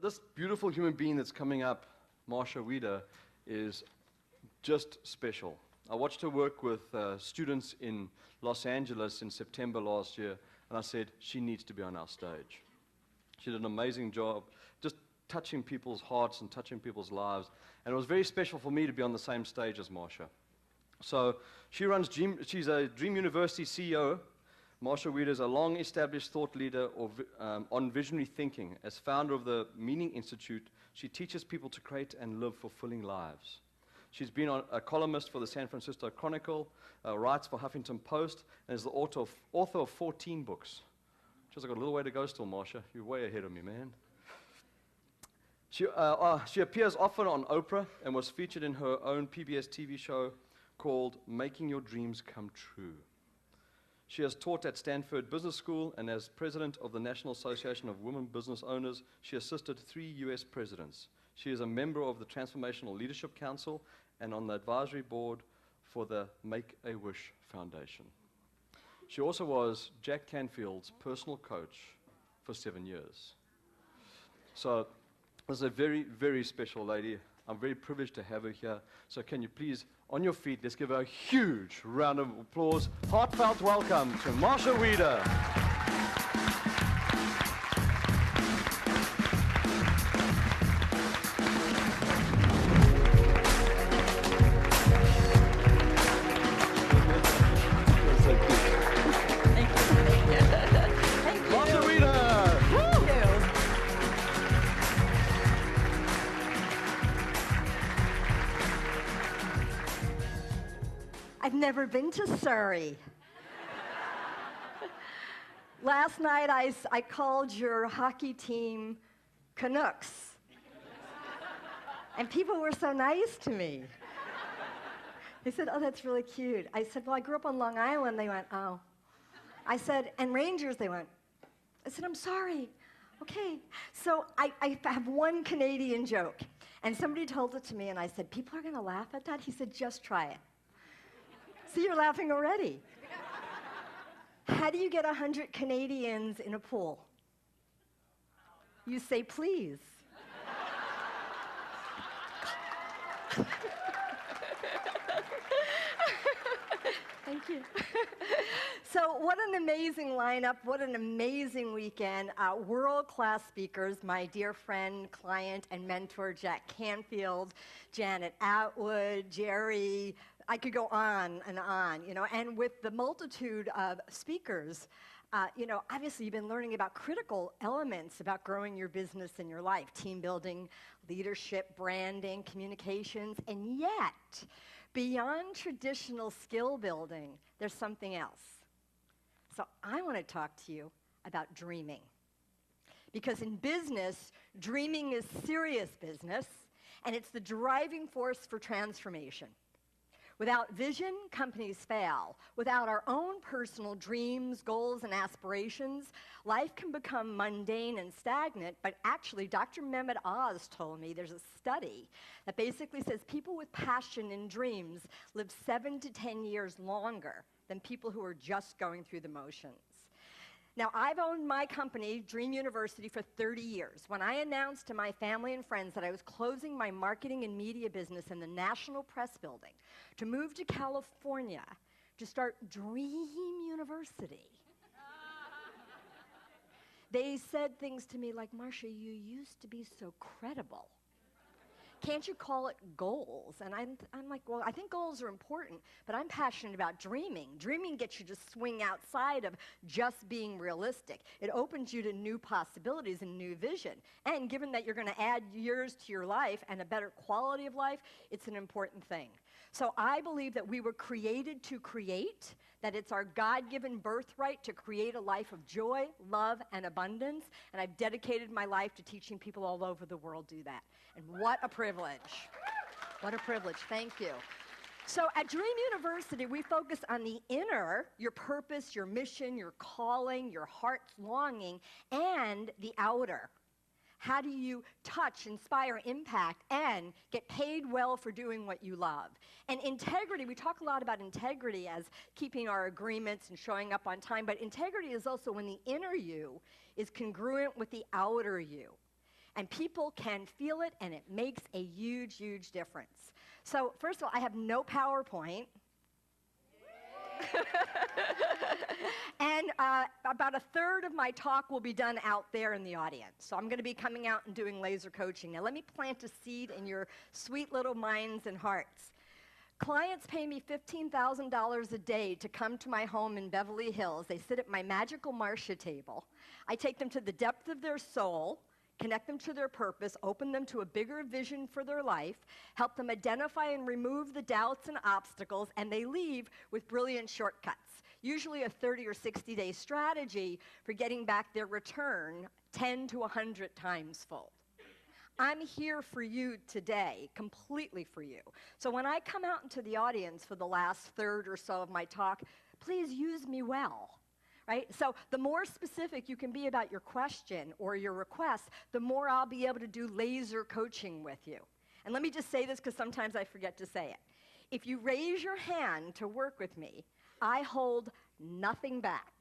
This beautiful human being that's coming up, Marcia Wieder, is just special. I watched her work with students in Los Angeles in September last year, and I said, she needs to be on our stage. She did an amazing job just touching people's hearts and touching people's lives, and it was very special for me to be on the same stage as Marcia. So she's a Dream University CEO. Marcia Wieder is a long-established thought leader on visionary thinking. As founder of the Meaning Institute, she teaches people to create and live fulfilling lives. She's been a columnist for the San Francisco Chronicle, writes for Huffington Post, and is the author of 14 books. Just got a little way to go still, Marcia. You're way ahead of me, man. She appears often on Oprah and was featured in her own PBS TV show called Making Your Dreams Come True. She has taught at Stanford Business School, and as president of the National Association of Women Business Owners, she assisted 3 U.S. presidents. She is a member of the Transformational Leadership Council and on the advisory board for the Make-A-Wish Foundation. She also was Jack Canfield's personal coach for 7 years. So this is a very, very special lady. I'm very privileged to have her here. So can you please, on your feet, let's give her a huge round of applause. Heartfelt welcome to Marcia Wieder. I've never been to Surrey. Last night I called your hockey team Canucks. And people were so nice to me. They said, oh, that's really cute. I said, well, I grew up on Long Island. They went, oh. I said, and Rangers? They went. I said, I'm sorry. Okay. So I have one Canadian joke. And somebody told it to me, and I said, people are going to laugh at that? He said, just try it. See, you're laughing already. How do you get 100 Canadians in a pool? You say, please. Thank you. So what an amazing lineup, what an amazing weekend. World-class speakers, my dear friend, client, and mentor, Jack Canfield, Janet Atwood, Jerry, I could go on, and with the multitude of speakers, obviously you've been learning about critical elements about growing your business and your life, team building, leadership, branding, communications, and yet, beyond traditional skill building, there's something else. So I want to talk to you about dreaming. Because in business, dreaming is serious business, and it's the driving force for transformation. Without vision, companies fail. Without our own personal dreams, goals, and aspirations, life can become mundane and stagnant, but actually, Dr. Mehmet Oz told me there's a study that basically says people with passion and dreams live 7 to 10 years longer than people who are just going through the motions. Now, I've owned my company, Dream University, for 30 years. When I announced to my family and friends that I was closing my marketing and media business in the National Press Building to move to California to start Dream University, they said things to me like, Marcia, you used to be so credible. Can't you call it goals? And I'm like, well, I think goals are important, but I'm passionate about dreaming. Dreaming gets you to swing outside of just being realistic. It opens you to new possibilities and new vision. And given that you're going to add years to your life and a better quality of life, it's an important thing. So I believe that we were created to create, that it's our God-given birthright to create a life of joy, love, and abundance, and I've dedicated my life to teaching people all over the world do that. And what a privilege. What a privilege. Thank you. So at Dream University, we focus on the inner, your purpose, your mission, your calling, your heart's longing, and the outer. How do you touch, inspire, impact, and get paid well for doing what you love? And integrity, we talk a lot about integrity as keeping our agreements and showing up on time, but integrity is also when the inner you is congruent with the outer you. And people can feel it, and it makes a huge, huge difference. So first of all, I have no PowerPoint. And about a third of my talk will be done out there in the audience. So I'm going to be coming out and doing laser coaching. Now let me plant a seed in your sweet little minds and hearts. Clients pay me $15,000 a day to come to my home in Beverly Hills. They sit at my magical Marcia table. I take them to the depth of their soul, connect them to their purpose, open them to a bigger vision for their life, help them identify and remove the doubts and obstacles, and they leave with brilliant shortcuts, usually a 30 or 60-day strategy for getting back their return 10 to 100 times fold. I'm here for you today, completely for you. So when I come out into the audience for the last third or so of my talk, please use me well. Right? So the more specific you can be about your question or your request, the more I'll be able to do laser coaching with you. And let me just say this because sometimes I forget to say it. If you raise your hand to work with me, I hold nothing back.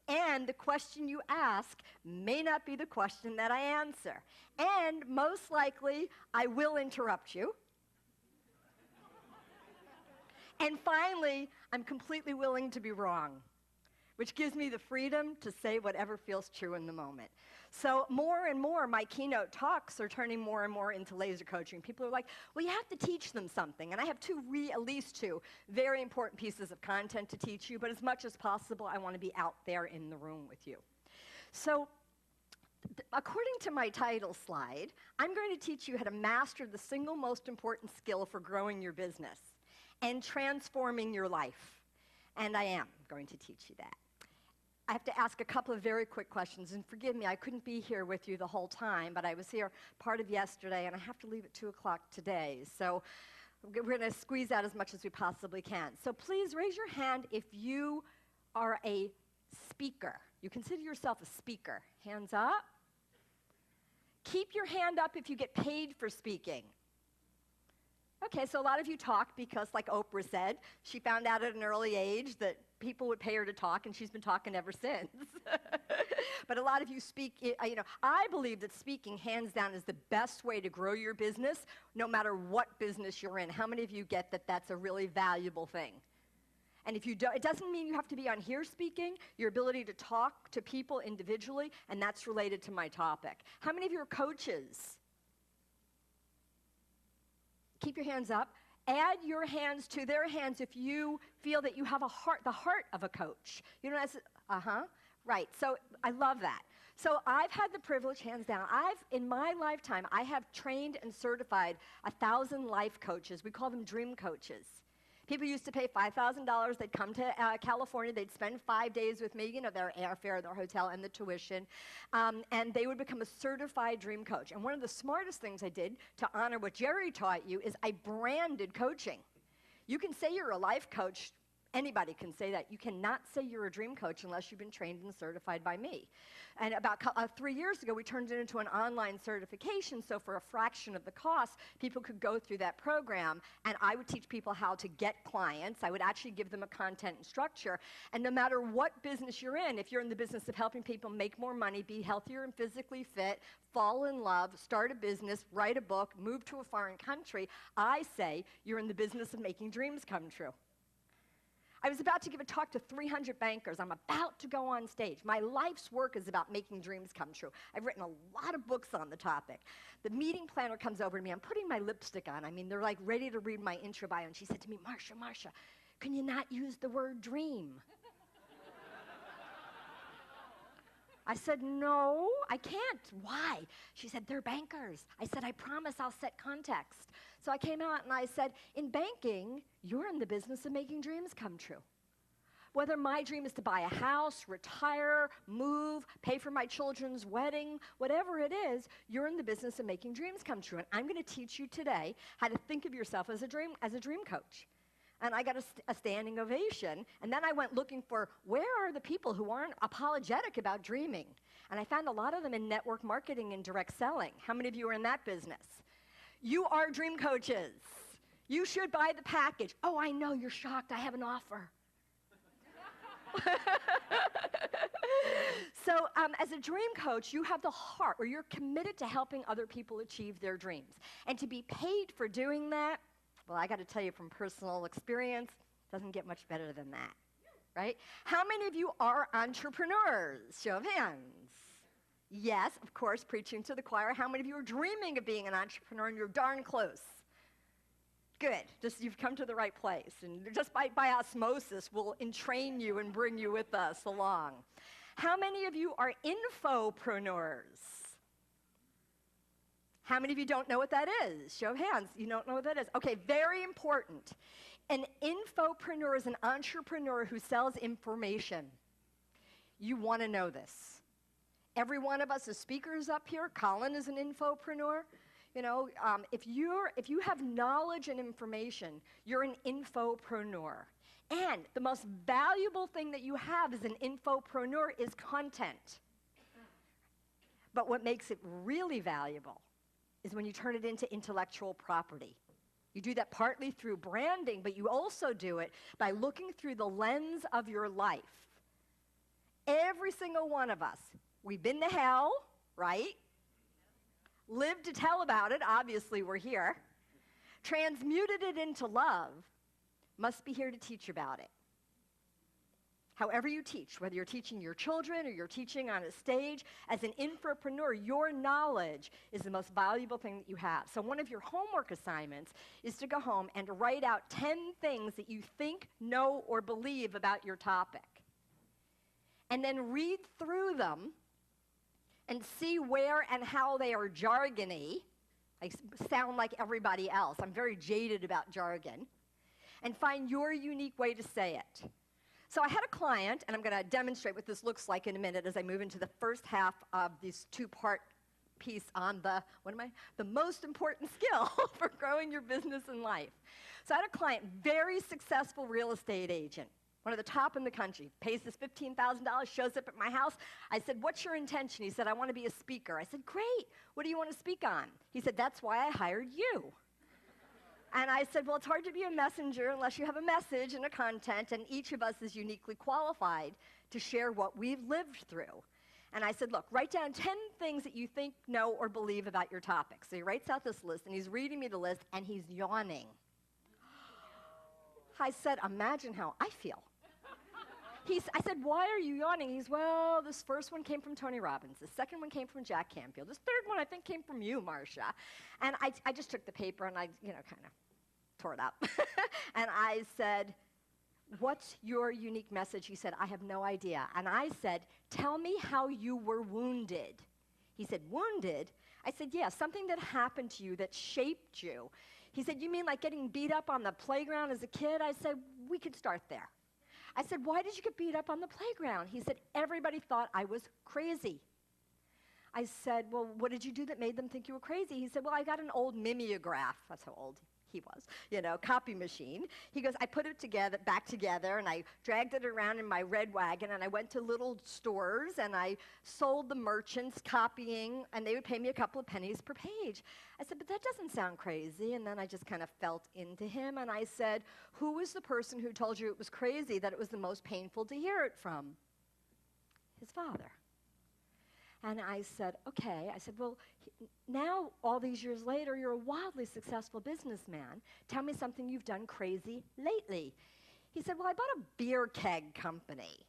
And the question you ask may not be the question that I answer. And most likely, I will interrupt you. And finally, I'm completely willing to be wrong, which gives me the freedom to say whatever feels true in the moment. So more and more, my keynote talks are turning more and more into laser coaching. People are like, well, you have to teach them something. And I have at least two very important pieces of content to teach you, but as much as possible, I want to be out there in the room with you. So according to my title slide, I'm going to teach you how to master the single most important skill for growing your business and transforming your life. And I am going to teach you that. I have to ask a couple of very quick questions, and forgive me, I couldn't be here with you the whole time, but I was here part of yesterday, and I have to leave at 2 o'clock today, so we're going to squeeze out as much as we possibly can. So please raise your hand if you are a speaker. You consider yourself a speaker. Hands up. Keep your hand up if you get paid for speaking. Okay, so a lot of you talk because, like Oprah said, she found out at an early age that people would pay her to talk, and she's been talking ever since. But a lot of you speak, I believe that speaking, hands down, is the best way to grow your business, no matter what business you're in. How many of you get that that's a really valuable thing? And if you don't, it doesn't mean you have to be on here speaking, your ability to talk to people individually, and that's related to my topic. How many of you are coaches? Keep your hands up. Add your hands to their hands if you feel that you have a heart, the heart of a coach. You know, right. So I love that. So I've had the privilege, hands down, in my lifetime, I have trained and certified 1,000 life coaches. We call them dream coaches. People used to pay $5,000. They'd come to California. They'd spend 5 days with me, you know, their airfare, their hotel, and the tuition. And they would become a certified dream coach. And one of the smartest things I did to honor what Jerry taught you is I branded coaching. You can say you're a life coach. Anybody can say that. You cannot say you're a dream coach unless you've been trained and certified by me. And about 3 years ago, we turned it into an online certification, so for a fraction of the cost, people could go through that program, and I would teach people how to get clients. I would actually give them a content and structure, and no matter what business you're in, if you're in the business of helping people make more money, be healthier and physically fit, fall in love, start a business, write a book, move to a foreign country, I say you're in the business of making dreams come true. I was about to give a talk to 300 bankers. I'm about to go on stage. My life's work is about making dreams come true. I've written a lot of books on the topic. The meeting planner comes over to me. I'm putting my lipstick on. I mean, they're like ready to read my intro bio. And she said to me, Marcia, can you not use the word dream? I said, no, I can't. Why? She said, they're bankers. I said, I promise I'll set context. So I came out and I said, in banking, you're in the business of making dreams come true. Whether my dream is to buy a house, retire, move, pay for my children's wedding, whatever it is, you're in the business of making dreams come true. And I'm going to teach you today how to think of yourself as a dream coach. And I got a standing ovation. And then I went looking for, where are the people who aren't apologetic about dreaming? And I found a lot of them in network marketing and direct selling. How many of you are in that business? You are dream coaches. You should buy the package. Oh, I know, you're shocked. I have an offer. So as a dream coach, you have the heart, or you're committed to helping other people achieve their dreams. And to be paid for doing that, well, I got to tell you from personal experience, doesn't get much better than that, right? How many of you are entrepreneurs? Show of hands. Yes, of course, preaching to the choir. How many of you are dreaming of being an entrepreneur, and you're darn close? Good. Just you've come to the right place. And just by osmosis, we'll entrain you and bring you with us along. How many of you are infopreneurs? How many of you don't know what that is? Show of hands. You don't know what that is. Okay, very important. An infopreneur is an entrepreneur who sells information. You want to know this. Every one of us is speakers up here. Colin is an infopreneur. You know, if you have knowledge and information, you're an infopreneur. And the most valuable thing that you have as an infopreneur is content. But what makes it really valuable is when you turn it into intellectual property. You do that partly through branding, but you also do it by looking through the lens of your life. Every single one of us, we've been to hell, right? Lived to tell about it, obviously we're here. Transmuted it into love, must be here to teach about it. However you teach, whether you're teaching your children or you're teaching on a stage, as an infopreneur, your knowledge is the most valuable thing that you have. So one of your homework assignments is to go home and to write out 10 things that you think, know, or believe about your topic. And then read through them and see where and how they are jargony. I sound like everybody else. I'm very jaded about jargon. And find your unique way to say it. So I had a client, and I'm going to demonstrate what this looks like in a minute as I move into the first half of this two-part piece on the most important skill for growing your business and life. So I had a client, very successful real estate agent, one of the top in the country, pays us $15,000, shows up at my house. I said, what's your intention? He said, I want to be a speaker. I said, great. What do you want to speak on? He said, that's why I hired you. And I said, well, it's hard to be a messenger unless you have a message and a content, and each of us is uniquely qualified to share what we've lived through. And I said, look, write down 10 things that you think, know, or believe about your topic. So he writes out this list, and he's reading me the list, and he's yawning. I said, imagine how I feel. I said, why are you yawning? He's, well, this first one came from Tony Robbins. The second one came from Jack Canfield. This third one, I think, came from you, Marcia. And I just took the paper and I, kind of tore it up. And I said, what's your unique message? He said, I have no idea. And I said, tell me how you were wounded. He said, wounded? I said, yeah, something that happened to you that shaped you. He said, you mean like getting beat up on the playground as a kid? I said, we could start there. I said, why did you get beat up on the playground? He said, everybody thought I was crazy. I said, well, what did you do that made them think you were crazy? He said, well, I got an old mimeograph. That's how old he was, copy machine. He goes, I put it back together, and I dragged it around in my red wagon, and I went to little stores, and I sold the merchants copying, and they would pay me a couple of pennies per page. I said, but that doesn't sound crazy. And then I just kind of felt into him, and I said, who was the person who told you it was crazy, that it was the most painful to hear it from? His father. And I said, okay. I said, well, now, all these years later, you're a wildly successful businessman. Tell me something you've done crazy lately. He said, well, I bought a beer keg company.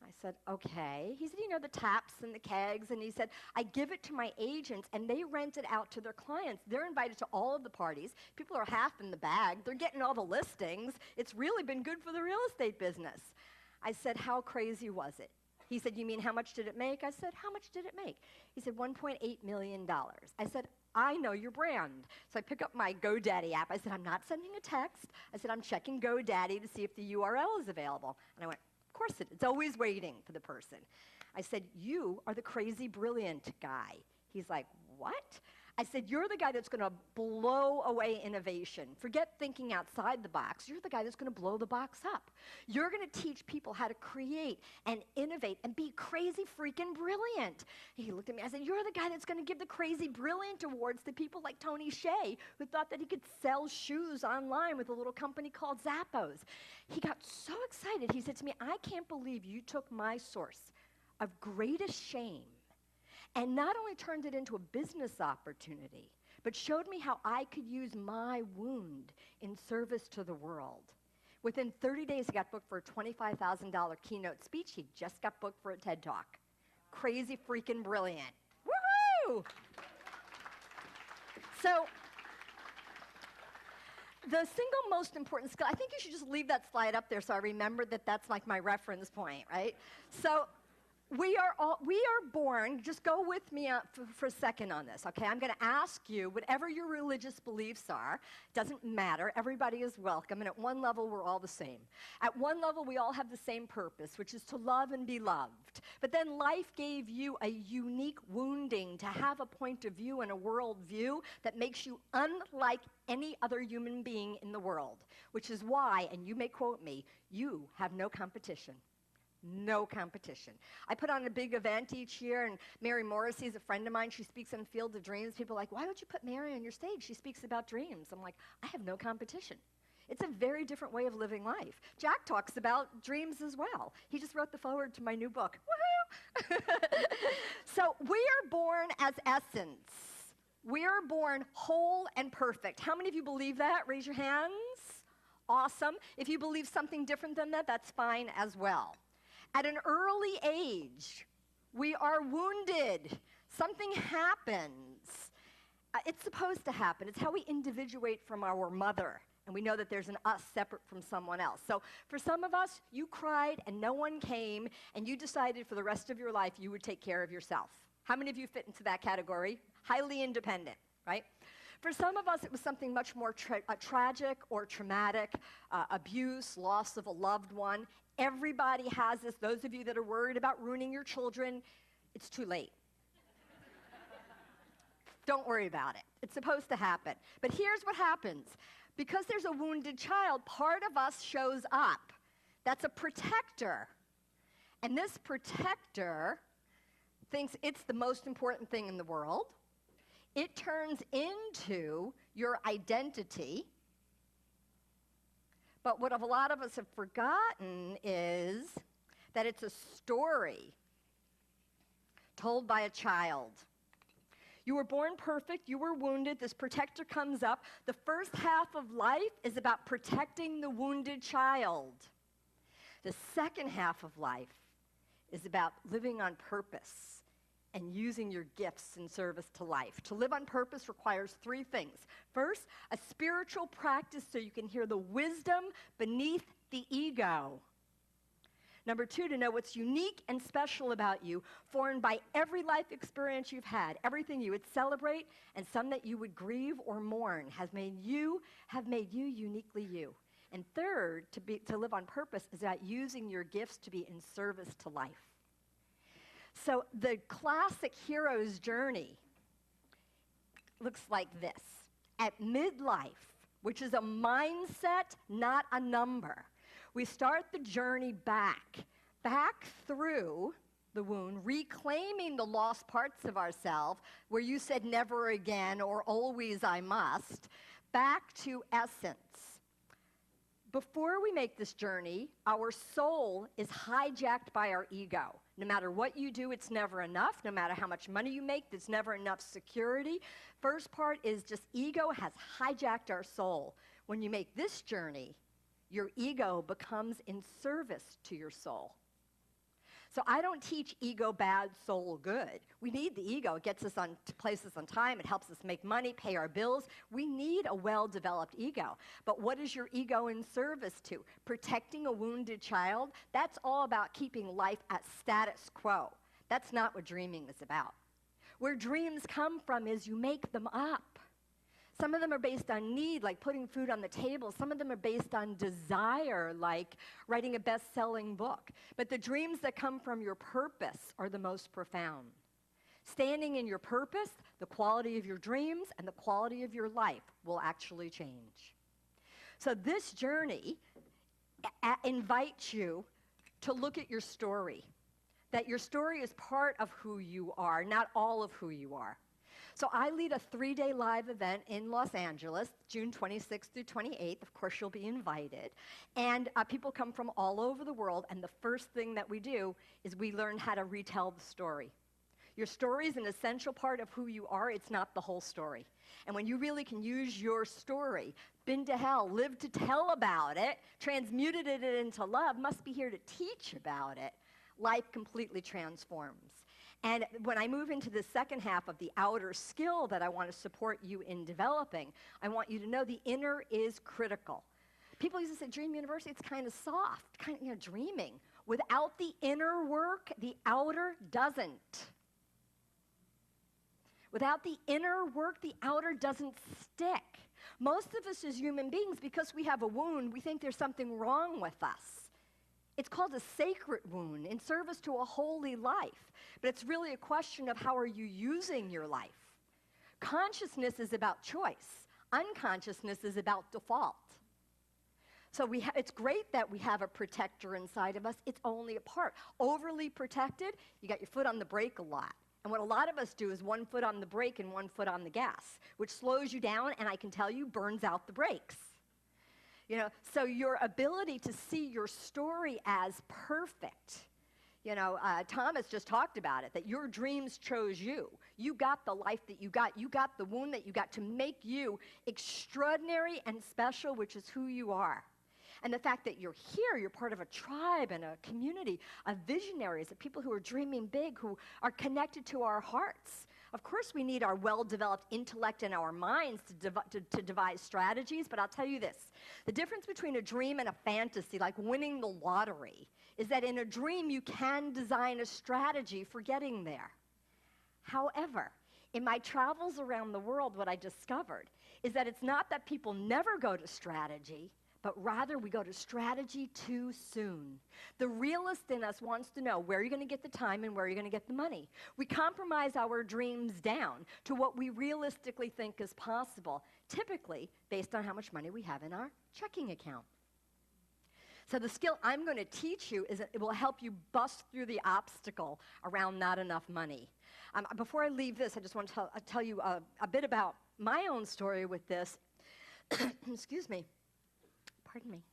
I said, okay. He said, the taps and the kegs. And he said, I give it to my agents, and they rent it out to their clients. They're invited to all of the parties. People are half in the bag. They're getting all the listings. It's really been good for the real estate business. I said, how crazy was it? He said, you mean how much did it make? I said, how much did it make? He said, $1.8 million. I said, I know your brand. So I pick up my GoDaddy app. I said, I'm not sending a text. I said, I'm checking GoDaddy to see if the URL is available. And I went, of course it is. It's always waiting for the person. I said, you are the crazy brilliant guy. He's like, what? I said, you're the guy that's going to blow away innovation. Forget thinking outside the box. You're the guy that's going to blow the box up. You're going to teach people how to create and innovate and be crazy freaking brilliant. He looked at me. I said, you're the guy that's going to give the crazy brilliant awards to people like Tony Hsieh, who thought that he could sell shoes online with a little company called Zappos. He got so excited. He said to me, I can't believe you took my source of greatest shame, and not only turned it into a business opportunity, but showed me how I could use my wound in service to the world. Within 30 days, he got booked for a $25,000 keynote speech. He just got booked for a TED Talk. Crazy freaking brilliant. Woohoo! So, the single most important skill, I think you should just leave that slide up there so I remember that that's like my reference point, right? So, we are born, just go with me for a second on this, okay? I'm going to ask you, whatever your religious beliefs are, doesn't matter, everybody is welcome, and at one level, we're all the same. At one level, we all have the same purpose, which is to love and be loved. But then life gave you a unique wounding to have a point of view and a world view that makes you unlike any other human being in the world, which is why, and you may quote me, you have no competition. No competition. I put on a big event each year, and Mary Morrissey is a friend of mine. She speaks on Field of Dreams. People are like, why don't you put Mary on your stage? She speaks about dreams. I'm like, I have no competition. It's a very different way of living life. Jack talks about dreams as well. He just wrote the foreword to my new book. Woohoo! So we are born as essence. We are born whole and perfect. How many of you believe that? Raise your hands. Awesome. If you believe something different than that, that's fine as well. At an early age, we are wounded. Something happens. It's supposed to happen. It's how we individuate from our mother. And we know that there's an us separate from someone else. So for some of us, you cried and no one came, and you decided for the rest of your life you would take care of yourself. How many of you fit into that category? Highly independent, right? For some of us, it was something much more tragic or traumatic, abuse, loss of a loved one. Everybody has this. Those of you that are worried about ruining your children, it's too late. Don't worry about it. It's supposed to happen. But here's what happens. Because there's a wounded child, part of us shows up. That's a protector. And this protector thinks it's the most important thing in the world. It turns into your identity. But what a lot of us have forgotten is that it's a story told by a child. You were born perfect, you were wounded, this protector comes up. The first half of life is about protecting the wounded child. The second half of life is about living on purpose and using your gifts in service to life. To live on purpose requires three things. First, a spiritual practice so you can hear the wisdom beneath the ego. Number two, to know what's unique and special about you, formed by every life experience you've had. Everything you would celebrate and some that you would grieve or mourn have made you uniquely you. And third, to live on purpose is about using your gifts to be in service to life. So the classic hero's journey looks like this. At midlife, which is a mindset, not a number, we start the journey back through the wound, reclaiming the lost parts of ourselves, where you said never again or always I must, back to essence. Before we make this journey, our soul is hijacked by our ego. No matter what you do, it's never enough. No matter how much money you make, there's never enough security. First part is just ego has hijacked our soul. When you make this journey, your ego becomes in service to your soul. So I don't teach ego bad, soul good. We need the ego. It gets us on to places on time. It helps us make money, pay our bills. We need a well-developed ego. But what is your ego in service to? Protecting a wounded child? That's all about keeping life at status quo. That's not what dreaming is about. Where dreams come from is you make them up. Some of them are based on need, like putting food on the table. Some of them are based on desire, like writing a best-selling book. But the dreams that come from your purpose are the most profound. Standing in your purpose, the quality of your dreams and the quality of your life will actually change. So this journey invites you to look at your story, that your story is part of who you are, not all of who you are. So I lead a 3-day live event in Los Angeles, June 26th through 28th. Of course, you'll be invited. And people come from all over the world, and the first thing that we do is we learn how to retell the story. Your story is an essential part of who you are. It's not the whole story. And when you really can use your story, been to hell, lived to tell about it, transmuted it into love, must be here to teach about it, life completely transforms. And when I move into the second half of the outer skill that I want to support you in developing, I want you to know the inner is critical. People used to say, Dream University, it's kind of soft, kind of, dreaming. Without the inner work, the outer doesn't. Without the inner work, the outer doesn't stick. Most of us as human beings, because we have a wound, we think there's something wrong with us. It's called a sacred wound in service to a holy life. But it's really a question of how are you using your life. Consciousness is about choice. Unconsciousness is about default. So it's great that we have a protector inside of us. It's only a part. Overly protected, you got your foot on the brake a lot. And what a lot of us do is one foot on the brake and one foot on the gas, which slows you down, and I can tell you, burns out the brakes. So your ability to see your story as perfect, Thomas just talked about it, that your dreams chose you. You got the life that you got. You got the wound that you got to make you extraordinary and special, which is who you are. And the fact that you're here, you're part of a tribe and a community of visionaries, of people who are dreaming big, who are connected to our hearts. Of course, we need our well-developed intellect and our minds to devise strategies, but I'll tell you this. The difference between a dream and a fantasy, like winning the lottery, is that in a dream, you can design a strategy for getting there. However, in my travels around the world, what I discovered is that it's not that people never go to strategy, but rather we go to strategy too soon. The realist in us wants to know where you're going to get the time and where you're going to get the money. We compromise our dreams down to what we realistically think is possible, typically based on how much money we have in our checking account. So the skill I'm going to teach you is it will help you bust through the obstacle around not enough money. Before I leave this, I just want to tell you a bit about my own story with this. Excuse me. Pardon me.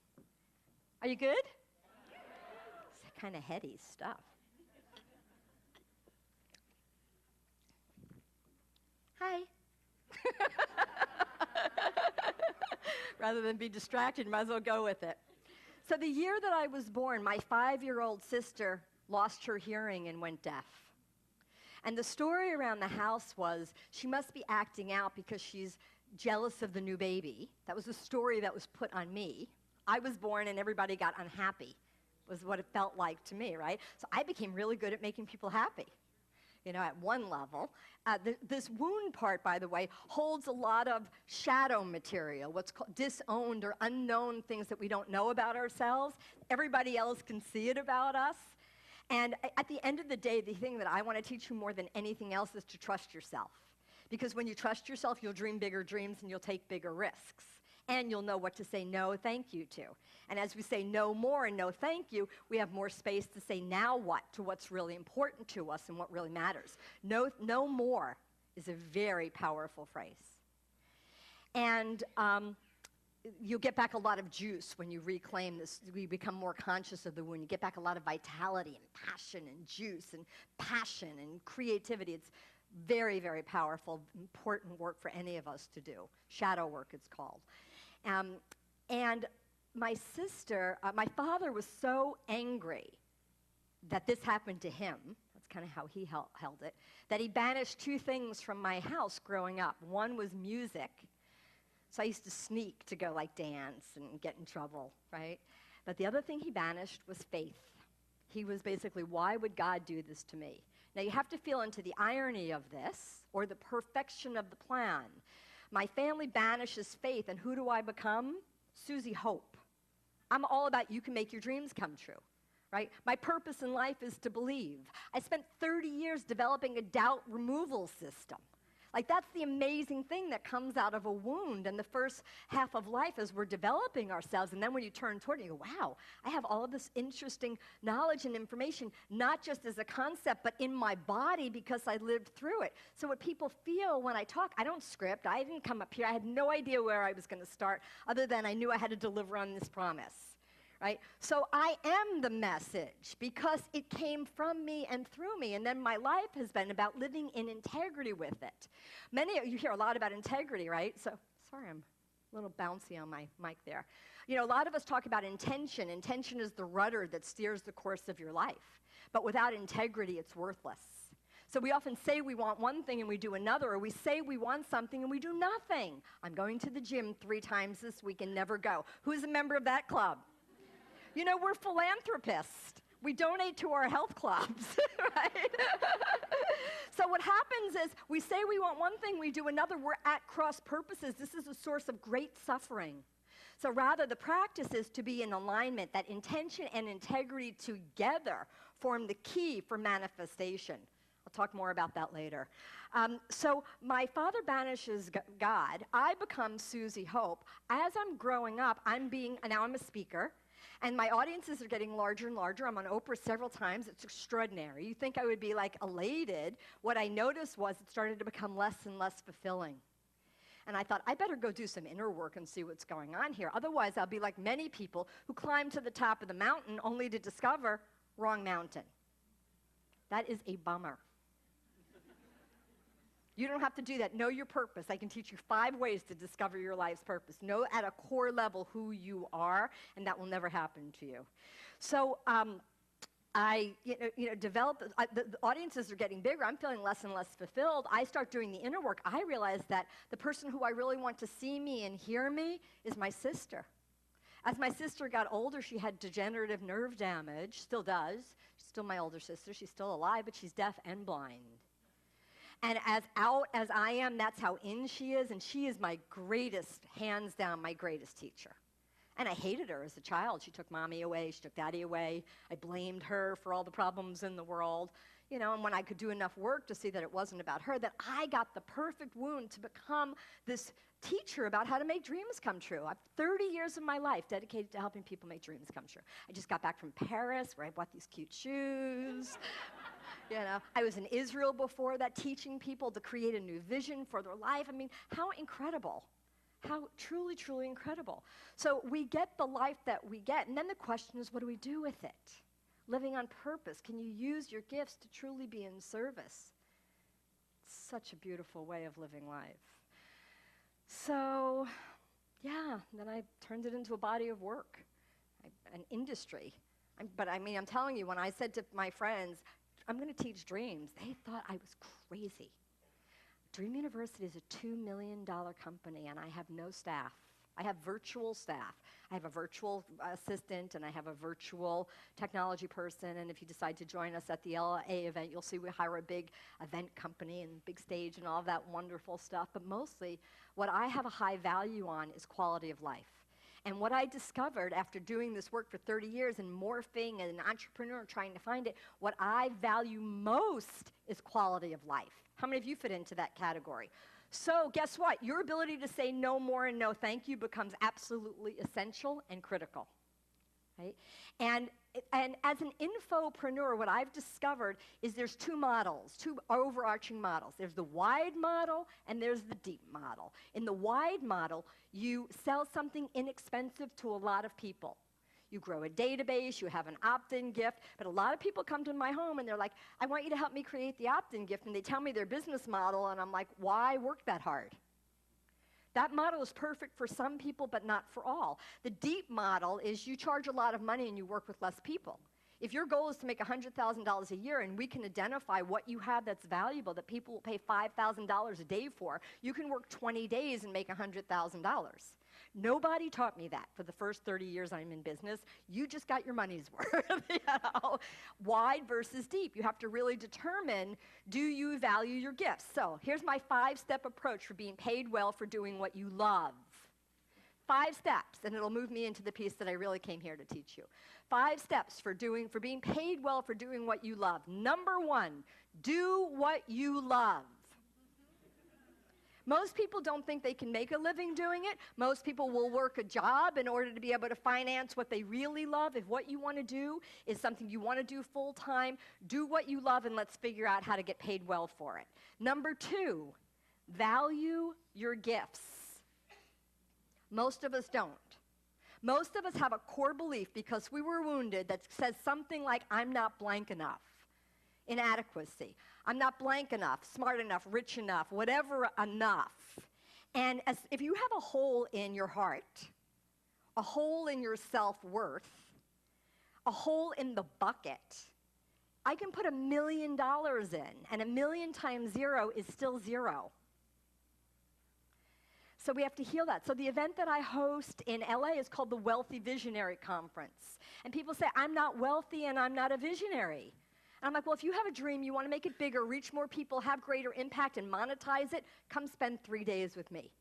Are you good? It's kind of heady stuff. Hi. Rather than be distracted, might as well go with it. So the year that I was born, my 5-year-old sister lost her hearing and went deaf. And the story around the house was she must be acting out because she's jealous of the new baby. That was the story that was put on me. I was born and everybody got unhappy, was what it felt like to me, right? So I became really good at making people happy, at one level. This wound part, by the way, holds a lot of shadow material, what's called disowned or unknown things that we don't know about ourselves. Everybody else can see it about us. And at the end of the day, the thing that I want to teach you more than anything else is to trust yourself. Because when you trust yourself, you'll dream bigger dreams and you'll take bigger risks. And you'll know what to say no thank you to. And as we say no more and no thank you, we have more space to say now what to what's really important to us and what really matters. No more is a very powerful phrase. And you'll get back a lot of juice when you reclaim this. We become more conscious of the wound. You get back a lot of vitality and passion and juice and passion and creativity. It's very, very powerful, important work for any of us to do. Shadow work, it's called. And my sister, my father was so angry that this happened to him, that's kind of how he held it, that he banished 2 things from my house growing up. One was music. So I used to sneak to go dance and get in trouble, right? But the other thing he banished was faith. He was basically, why would God do this to me? Now you have to feel into the irony of this, or the perfection of the plan. My family banishes faith, and who do I become? Susie Hope. I'm all about you can make your dreams come true, right? My purpose in life is to believe. I spent 30 years developing a doubt removal system. Like, that's the amazing thing that comes out of a wound in the first half of life as we're developing ourselves. And then when you turn toward it, you go, wow, I have all of this interesting knowledge and information, not just as a concept, but in my body because I lived through it. So what people feel when I talk, I don't script. I didn't come up here. I had no idea where I was going to start, other than I knew I had to deliver on this promise. Right? So I am the message because it came from me and through me, and then my life has been about living in integrity with it. Many of you hear a lot about integrity, right? So, sorry, I'm a little bouncy on my mic there. You know, a lot of us talk about intention. Intention is the rudder that steers the course of your life. But without integrity, it's worthless. So we often say we want one thing and we do another, or we say we want something and we do nothing. I'm going to the gym 3 times this week and never go. Who's a member of that club? You know, we're philanthropists. We donate to our health clubs, right? So what happens is we say we want one thing, we do another. We're at cross purposes. This is a source of great suffering. So rather, the practice is to be in alignment, that intention and integrity together form the key for manifestation. I'll talk more about that later. So my father banishes God. I become Susie Hope. As I'm growing up, now I'm a speaker. And my audiences are getting larger and larger. I'm on Oprah several times. It's extraordinary. You think I would be like elated. What I noticed was it started to become less and less fulfilling. And I thought, I better go do some inner work and see what's going on here. Otherwise, I'll be like many people who climb to the top of the mountain only to discover wrong mountain. That is a bummer. You don't have to do that. Know your purpose. I can teach you 5 ways to discover your life's purpose. Know at a core level who you are, and that will never happen to you. So I develop, the audiences are getting bigger. I'm feeling less and less fulfilled. I start doing the inner work. I realize that the person who I really want to see me and hear me is my sister. As my sister got older, she had degenerative nerve damage, still does. She's still my older sister. She's still alive, but she's deaf and blind. And as out as I am, that's how in she is, and she is my greatest, hands down, my greatest teacher. And I hated her as a child. She took mommy away, she took daddy away. I blamed her for all the problems in the world. You know, and when I could do enough work to see that it wasn't about her, that I got the perfect wound to become this teacher about how to make dreams come true. I've 30 years of my life dedicated to helping people make dreams come true. I just got back from Paris, where I bought these cute shoes. You know, I was in Israel before that, teaching people to create a new vision for their life. I mean, how incredible. How truly, truly incredible. So we get the life that we get, and then the question is, what do we do with it? Living on purpose. Can you use your gifts to truly be in service? It's such a beautiful way of living life. So, yeah, then I turned it into a body of work, an industry. But I mean, I'm telling you, when I said to my friends, I'm going to teach dreams, they thought I was crazy. Dream University is a $2 million company, and I have no staff. I have virtual staff. I have a virtual assistant, and I have a virtual technology person, and if you decide to join us at the LA event, you'll see we hire a big event company and big stage and all of that wonderful stuff, but mostly what I have a high value on is quality of life. And what I discovered after doing this work for 30 years and morphing as an entrepreneur trying to find it, what I value most is quality of life. How many of you fit into that category? So guess what? Your ability to say no more and no thank you becomes absolutely essential and critical. Right? And as an infopreneur, what I've discovered is there's 2 models, 2 overarching models. There's the wide model and there's the deep model. In the wide model, you sell something inexpensive to a lot of people. You grow a database, you have an opt-in gift, but a lot of people come to my home and they're like, I want you to help me create the opt-in gift, and they tell me their business model, and I'm like, why work that hard? That model is perfect for some people, but not for all. The deep model is you charge a lot of money and you work with less people. If your goal is to make $100,000 a year and we can identify what you have that's valuable that people will pay $5,000 a day for, you can work 20 days and make $100,000. Nobody taught me that for the first 30 years I'm in business. You just got your money's worth. You know? Wide versus deep. You have to really determine, do you value your gifts? So here's my 5-step approach for being paid well for doing what you love. 5 steps, and it'll move me into the piece that I really came here to teach you. 5 steps for being paid well for doing what you love. Number 1, do what you love. Most people don't think they can make a living doing it. Most people will work a job in order to be able to finance what they really love. If what you want to do is something you want to do full time, do what you love and let's figure out how to get paid well for it. Number 2, value your gifts. Most of us don't. Most of us have a core belief because we were wounded that says something like, I'm not blank enough. Inadequacy. I'm not blank enough, smart enough, rich enough, whatever enough. And if you have a hole in your heart, a hole in your self-worth, a hole in the bucket, I can put $1 million in, and 1 million times 0 is still 0. So we have to heal that. So the event that I host in LA is called the Wealthy Visionary Conference. And people say, I'm not wealthy and I'm not a visionary. And I'm like, well, if you have a dream, you want to make it bigger, reach more people, have greater impact, and monetize it, come spend 3 days with me.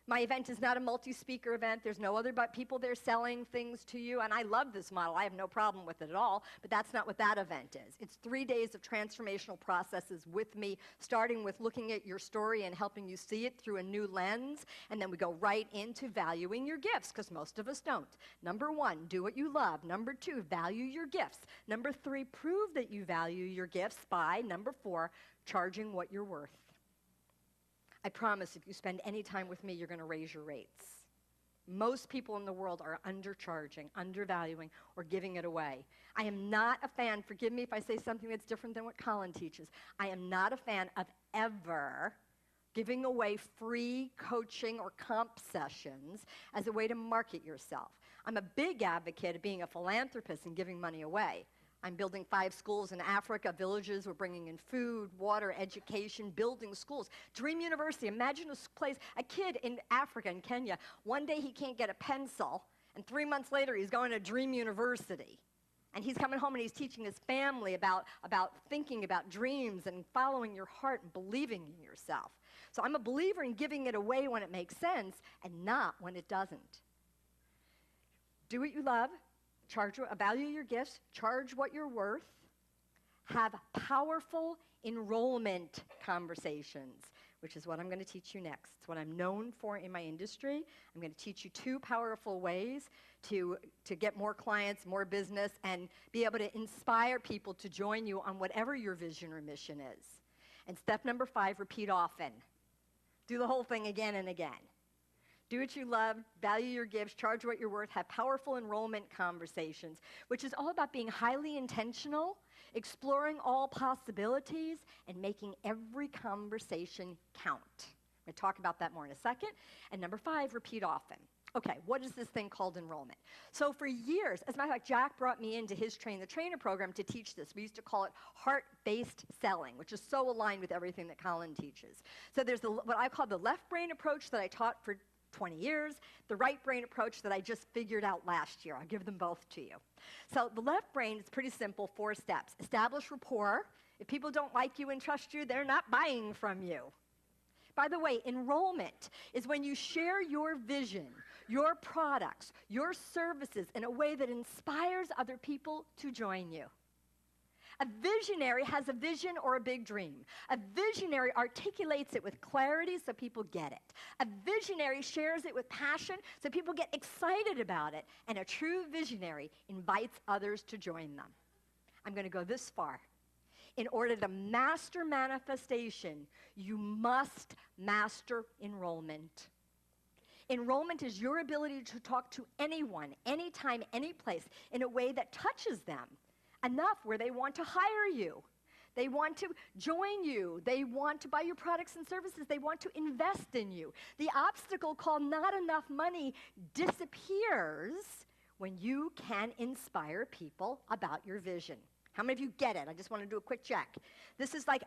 My event is not a multi-speaker event. There's no other but people there selling things to you. And I love this model. I have no problem with it at all. But that's not what that event is. It's 3 days of transformational processes with me, starting with looking at your story and helping you see it through a new lens. And then we go right into valuing your gifts, because most of us don't. Number 1, do what you love. Number 2, value your gifts. Number 3, prove that you value your gifts by, number 4, charging what you're worth. I promise if you spend any time with me, you're going to raise your rates. Most people in the world are undercharging, undervaluing, or giving it away. I am not a fan, forgive me if I say something that's different than what Colin teaches, I am not a fan of ever giving away free coaching or comp sessions as a way to market yourself. I'm a big advocate of being a philanthropist and giving money away. I'm building 5 schools in Africa, villages. We're bringing in food, water, education, building schools. Dream University, imagine a kid in Africa, in Kenya, one day he can't get a pencil, and 3 months later he's going to Dream University. And he's coming home and he's teaching his family about thinking about dreams and following your heart and believing in yourself. So I'm a believer in giving it away when it makes sense and not when it doesn't. Do what you love. Value your gifts, charge what you're worth, have powerful enrollment conversations, which is what I'm going to teach you next. It's what I'm known for in my industry. I'm going to teach you 2 powerful ways to get more clients, more business, and be able to inspire people to join you on whatever your vision or mission is. And step number 5, repeat often. Do the whole thing again and again. Do what you love, value your gifts, charge what you're worth, have powerful enrollment conversations, which is all about being highly intentional, exploring all possibilities, and making every conversation count. I'm going to talk about that more in a second. And number 5, repeat often. Okay, what is this thing called enrollment? So for years, as a matter of fact, Jack brought me into his Train the Trainer program to teach this. We used to call it heart-based selling, which is so aligned with everything that Colin teaches. So there's what I call the left brain approach that I taught for 20 years, the right brain approach that I just figured out last year. I'll give them both to you. So the left brain is pretty simple, 4 steps. Establish rapport. If people don't like you and trust you, they're not buying from you. By the way, enrollment is when you share your vision, your products, your services in a way that inspires other people to join you. A visionary has a vision or a big dream. A visionary articulates it with clarity so people get it. A visionary shares it with passion so people get excited about it. And a true visionary invites others to join them. I'm going to go this far. In order to master manifestation, you must master enrollment. Enrollment is your ability to talk to anyone, anytime, any place, in a way that touches them enough where they want to hire you. They want to join you. They want to buy your products and services. They want to invest in you. The obstacle called not enough money disappears when you can inspire people about your vision. How many of you get it? I just want to do a quick check. This is like,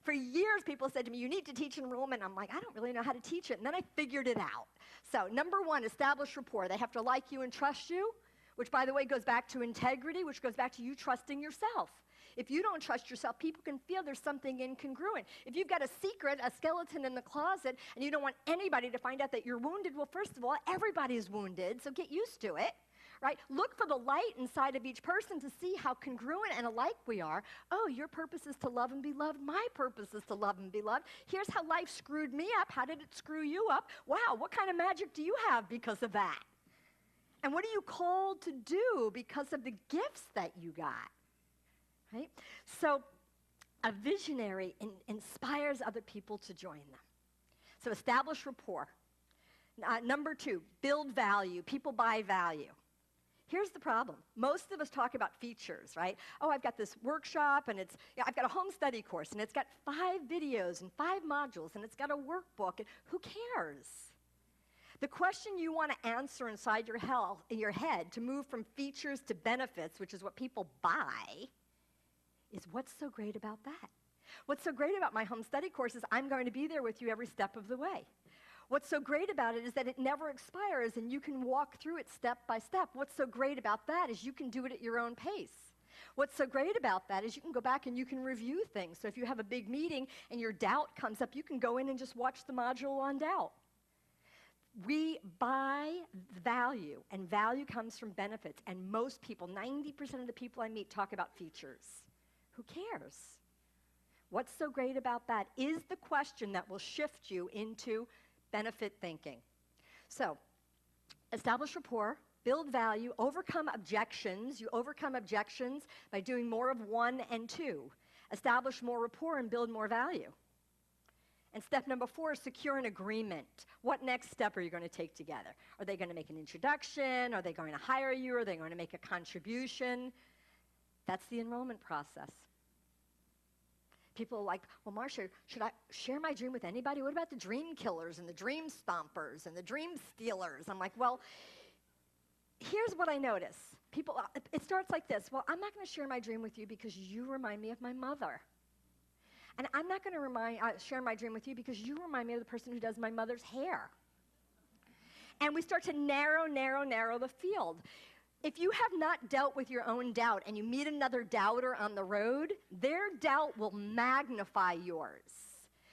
for years people said to me, you need to teach enrollment. I'm like, I don't really know how to teach it. And then I figured it out. So number 1, establish rapport. They have to like you and trust you, which, by the way, goes back to integrity, which goes back to you trusting yourself. If you don't trust yourself, people can feel there's something incongruent. If you've got a secret, a skeleton in the closet, and you don't want anybody to find out that you're wounded, well, first of all, everybody's wounded, so get used to it, right? Look for the light inside of each person to see how congruent and alike we are. Oh, your purpose is to love and be loved. My purpose is to love and be loved. Here's how life screwed me up. How did it screw you up? Wow, what kind of magic do you have because of that? And what are you called to do because of the gifts that you got, right? So a visionary inspires other people to join them. So establish rapport. Number 2, build value. People buy value. Here's the problem. Most of us talk about features, right? Oh, I've got this workshop, and I've got a home study course, and it's got 5 videos and 5 modules, and it's got a workbook. And who cares? The question you want to answer inside your head to move from features to benefits, which is what people buy, is what's so great about that? What's so great about my home study course is I'm going to be there with you every step of the way. What's so great about it is that it never expires and you can walk through it step by step. What's so great about that is you can do it at your own pace. What's so great about that is you can go back and you can review things. So if you have a big meeting and your doubt comes up, you can go in and just watch the module on doubt. We buy value, and value comes from benefits. And most people, 90% of the people I meet, talk about features. Who cares? What's so great about that is the question that will shift you into benefit thinking. So, establish rapport, build value, overcome objections. You overcome objections by doing more of 1 and 2. Establish more rapport and build more value. And step number 4 is secure an agreement. What next step are you going to take together? Are they going to make an introduction? Are they going to hire you? Are they going to make a contribution? That's the enrollment process. People are like, well, Marcia, should I share my dream with anybody? What about the dream killers and the dream stompers and the dream stealers? I'm like, well, here's what I notice. People, it starts like this. Well, I'm not going to share my dream with you because you remind me of my mother. And I'm not going to share my dream with you because you remind me of the person who does my mother's hair. And we start to narrow the field. If you have not dealt with your own doubt and you meet another doubter on the road, their doubt will magnify yours.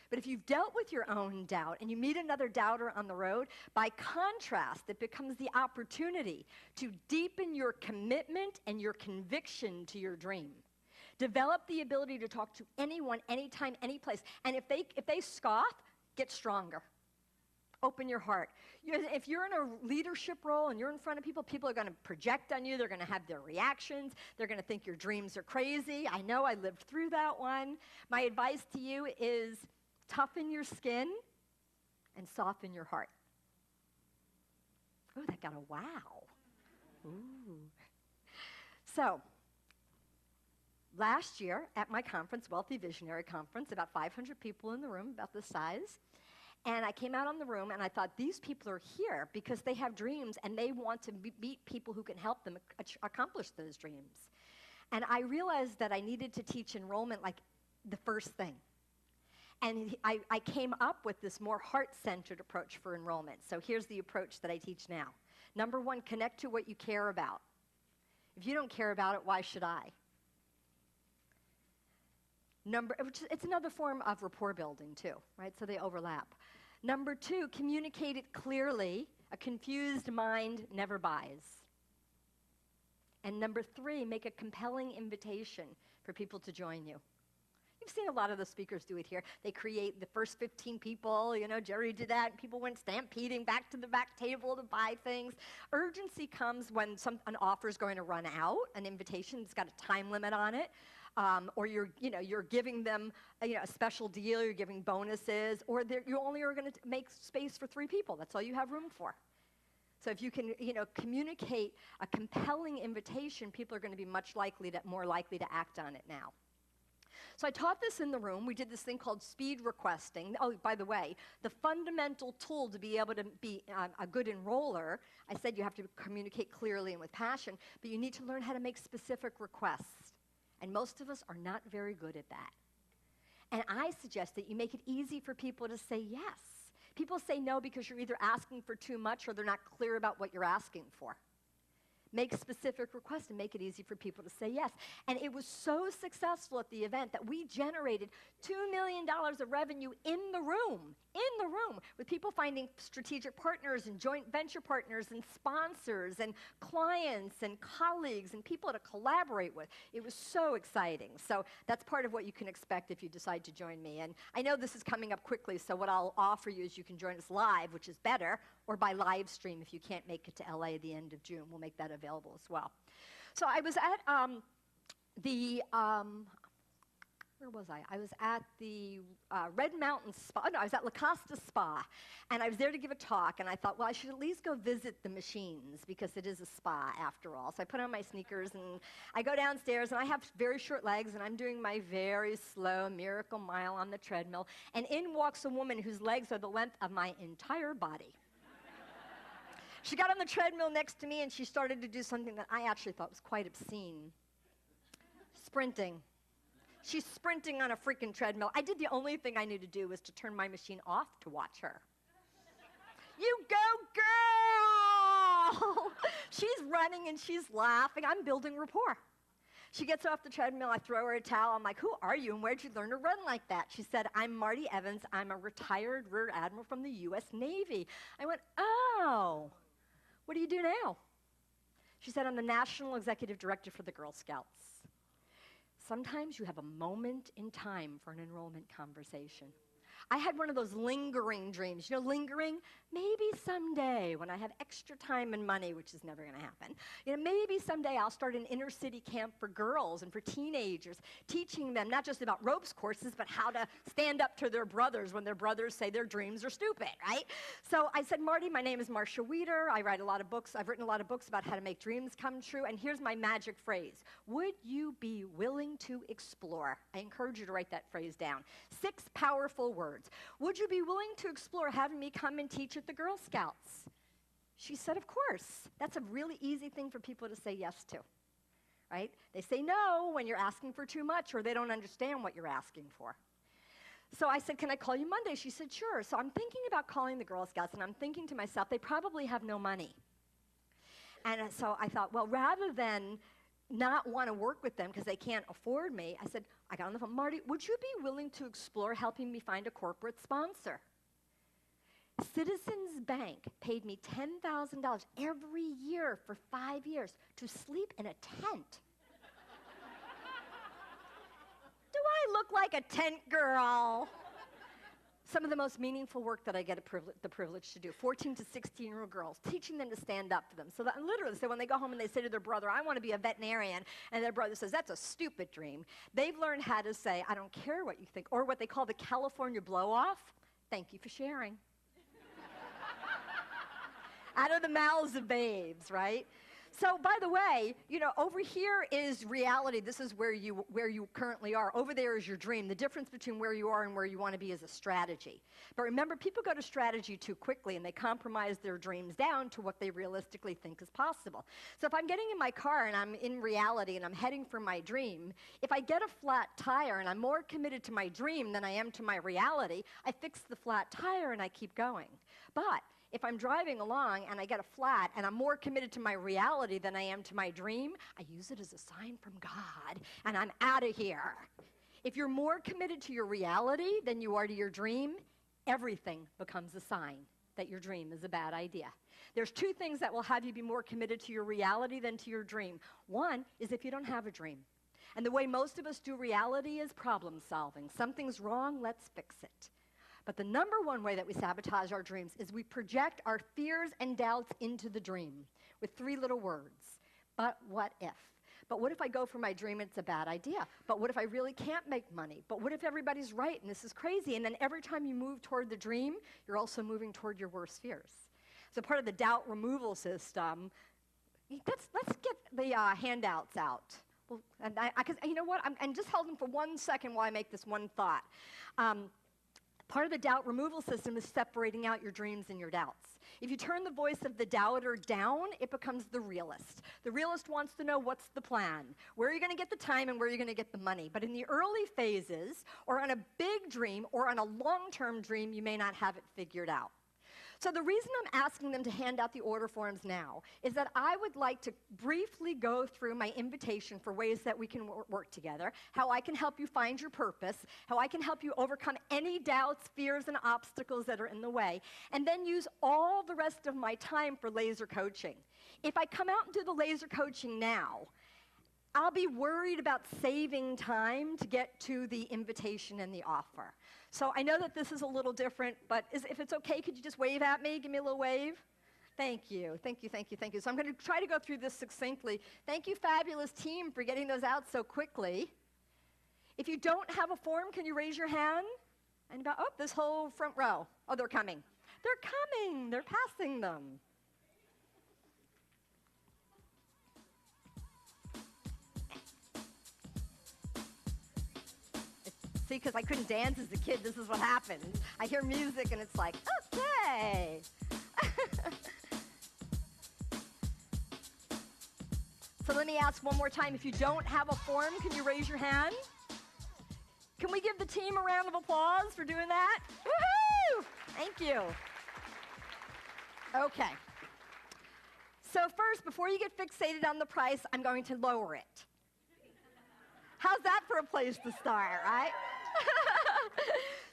But if you've dealt with your own doubt and you meet another doubter on the road, by contrast, it becomes the opportunity to deepen your commitment and your conviction to your dream. Develop the ability to talk to anyone, anytime, any place. And if they scoff, get stronger. Open your heart. If you're in a leadership role and you're in front of people, people are going to project on you. They're going to have their reactions. They're going to think your dreams are crazy. I know, I lived through that one. My advice to you is toughen your skin and soften your heart. Oh, that got a wow. Ooh. So, last year at my conference, Wealthy Visionary Conference, about 500 people in the room, about this size. And I came out on the room and I thought, these people are here because they have dreams and they want to meet people who can help them accomplish those dreams. And I realized that I needed to teach enrollment like the first thing. And I came up with this more heart-centered approach for enrollment. So here's the approach that I teach now. Number 1, connect to what you care about. If you don't care about it, why should I? It's another form of rapport building too, right? So they overlap. Number 2, communicate it clearly. A confused mind never buys. And number 3, make a compelling invitation for people to join you. You've seen a lot of the speakers do it here. They create the first 15 people, Jerry did that, and people went stampeding back to the back table to buy things. Urgency comes when an offer is going to run out, an invitation that's got a time limit on it. Or you're giving them a special deal, you're giving bonuses, or you only are going to make space for 3 people. That's all you have room for. So if you can, communicate a compelling invitation, people are going to be more likely to act on it now. So I taught this in the room. We did this thing called speed requesting. Oh, by the way, the fundamental tool to be able to be a good enroller, I said you have to communicate clearly and with passion, but you need to learn how to make specific requests. And most of us are not very good at that. And I suggest that you make it easy for people to say yes. People say no because you're either asking for too much or they're not clear about what you're asking for. Make specific requests and make it easy for people to say yes. And it was so successful at the event that we generated $2 million of revenue in the room with people finding strategic partners and joint venture partners and sponsors and clients and colleagues and people to collaborate with. It was so exciting. So that's part of what you can expect if you decide to join me. And I know this is coming up quickly, so what I'll offer you is you can join us live, which is better, or by live stream if you can't make it to LA at the end of June. We'll make that available as well. So I was at where was I? I was at the Red Mountain Spa. No, I was at La Costa Spa, and I was there to give a talk, and I thought, well, I should at least go visit the machines, because it is a spa after all. So I put on my sneakers, and I go downstairs, and I have very short legs, and I'm doing my very slow miracle mile on the treadmill, and in walks a woman whose legs are the length of my entire body. She got on the treadmill next to me, and she started to do something that I actually thought was quite obscene. Sprinting. She's sprinting on a freaking treadmill. I did the only thing I knew to do was to turn my machine off to watch her. You go, girl! She's running and she's laughing. I'm building rapport. She gets off the treadmill. I throw her a towel. I'm like, who are you and where'd you learn to run like that? She said, I'm Marty Evans. I'm a retired Rear Admiral from the U.S. Navy. I went, oh, what do you do now? She said, I'm the National Executive Director for the Girl Scouts. Sometimes you have a moment in time for an enrollment conversation. I had one of those lingering dreams. You know, lingering, maybe someday when I have extra time and money, which is never going to happen, you know, maybe someday I'll start an inner city camp for girls and for teenagers, teaching them not just about ropes courses, but how to stand up to their brothers when their brothers say their dreams are stupid, right? So I said, Marty, my name is Marcia Wieder. I write a lot of books. I've written a lot of books about how to make dreams come true. And here's my magic phrase. Would you be willing to explore? I encourage you to write that phrase down. 6 powerful words. Would you be willing to explore having me come and teach at the Girl Scouts? She said, of course. That's a really easy thing for people to say yes to, right? They say no when you're asking for too much or they don't understand what you're asking for. So I said, can I call you Monday? She said, sure. So I'm thinking about calling the Girl Scouts, and I'm thinking to myself, they probably have no money. And so I thought, well, rather than not want to work with them because they can't afford me, I said, I got on the phone, Marty, would you be willing to explore helping me find a corporate sponsor? Citizens Bank paid me $10,000 every year for 5 years to sleep in a tent. Do I look like a tent girl? Some of the most meaningful work that I get the privilege to do, 14 to 16-year-old girls, teaching them to stand up for them. So that literally, so when they go home and they say to their brother, I want to be a veterinarian, and their brother says, that's a stupid dream, they've learned how to say, I don't care what you think, or what they call the California blow-off, thank you for sharing. Out of the mouths of babes, right? So, by the way, you know, over here is reality. This is where you currently are. Over there is your dream. The difference between where you are and where you want to be is a strategy. But remember, people go to strategy too quickly, and they compromise their dreams down to what they realistically think is possible. So if I'm getting in my car and I'm in reality and I'm heading for my dream, if I get a flat tire and I'm more committed to my dream than I am to my reality, I fix the flat tire and I keep going. But if I'm driving along and I get a flat and I'm more committed to my reality than I am to my dream, I use it as a sign from God, and I'm out of here. If you're more committed to your reality than you are to your dream, everything becomes a sign that your dream is a bad idea. There's 2 things that will have you be more committed to your reality than to your dream. One is if you don't have a dream. And the way most of us do reality is problem solving. Something's wrong, let's fix it. But the number one way that we sabotage our dreams is we project our fears and doubts into the dream with 3 little words. But what if? But what if I go for my dream and it's a bad idea? But what if I really can't make money? But what if everybody's right and this is crazy? And then every time you move toward the dream, you're also moving toward your worst fears. So part of the doubt removal system, let's get the handouts out. Well, and because you know what? I'm just hold them for 1 second while I make this one thought. Part of the doubt removal system is separating out your dreams and your doubts. If you turn the voice of the doubter down, it becomes the realist. The realist wants to know what's the plan, where are you going to get the time and where are you going to get the money. But in the early phases, or on a big dream, or on a long-term dream, you may not have it figured out. So the reason I'm asking them to hand out the order forms now is that I would like to briefly go through my invitation for ways that we can work together, how I can help you find your purpose, how I can help you overcome any doubts, fears, and obstacles that are in the way, and then use all the rest of my time for laser coaching. If I come out and do the laser coaching now, I'll be worried about saving time to get to the invitation and the offer. So I know that this is a little different, but if it's okay, could you just wave at me? Give me a little wave. Thank you, thank you, thank you, thank you. So I'm going to try to go through this succinctly. Thank you, fabulous team, for getting those out so quickly. If you don't have a form, can you raise your hand? And about, oh, this whole front row. Oh, they're coming. They're coming. They're passing them. See, because I couldn't dance as a kid, this is what happens. I hear music and it's like, okay. So let me ask one more time. If you don't have a form, can you raise your hand? Can we give the team a round of applause for doing that? Woohoo! Thank you. Okay. So first, before you get fixated on the price, I'm going to lower it. How's that for a place to start, right?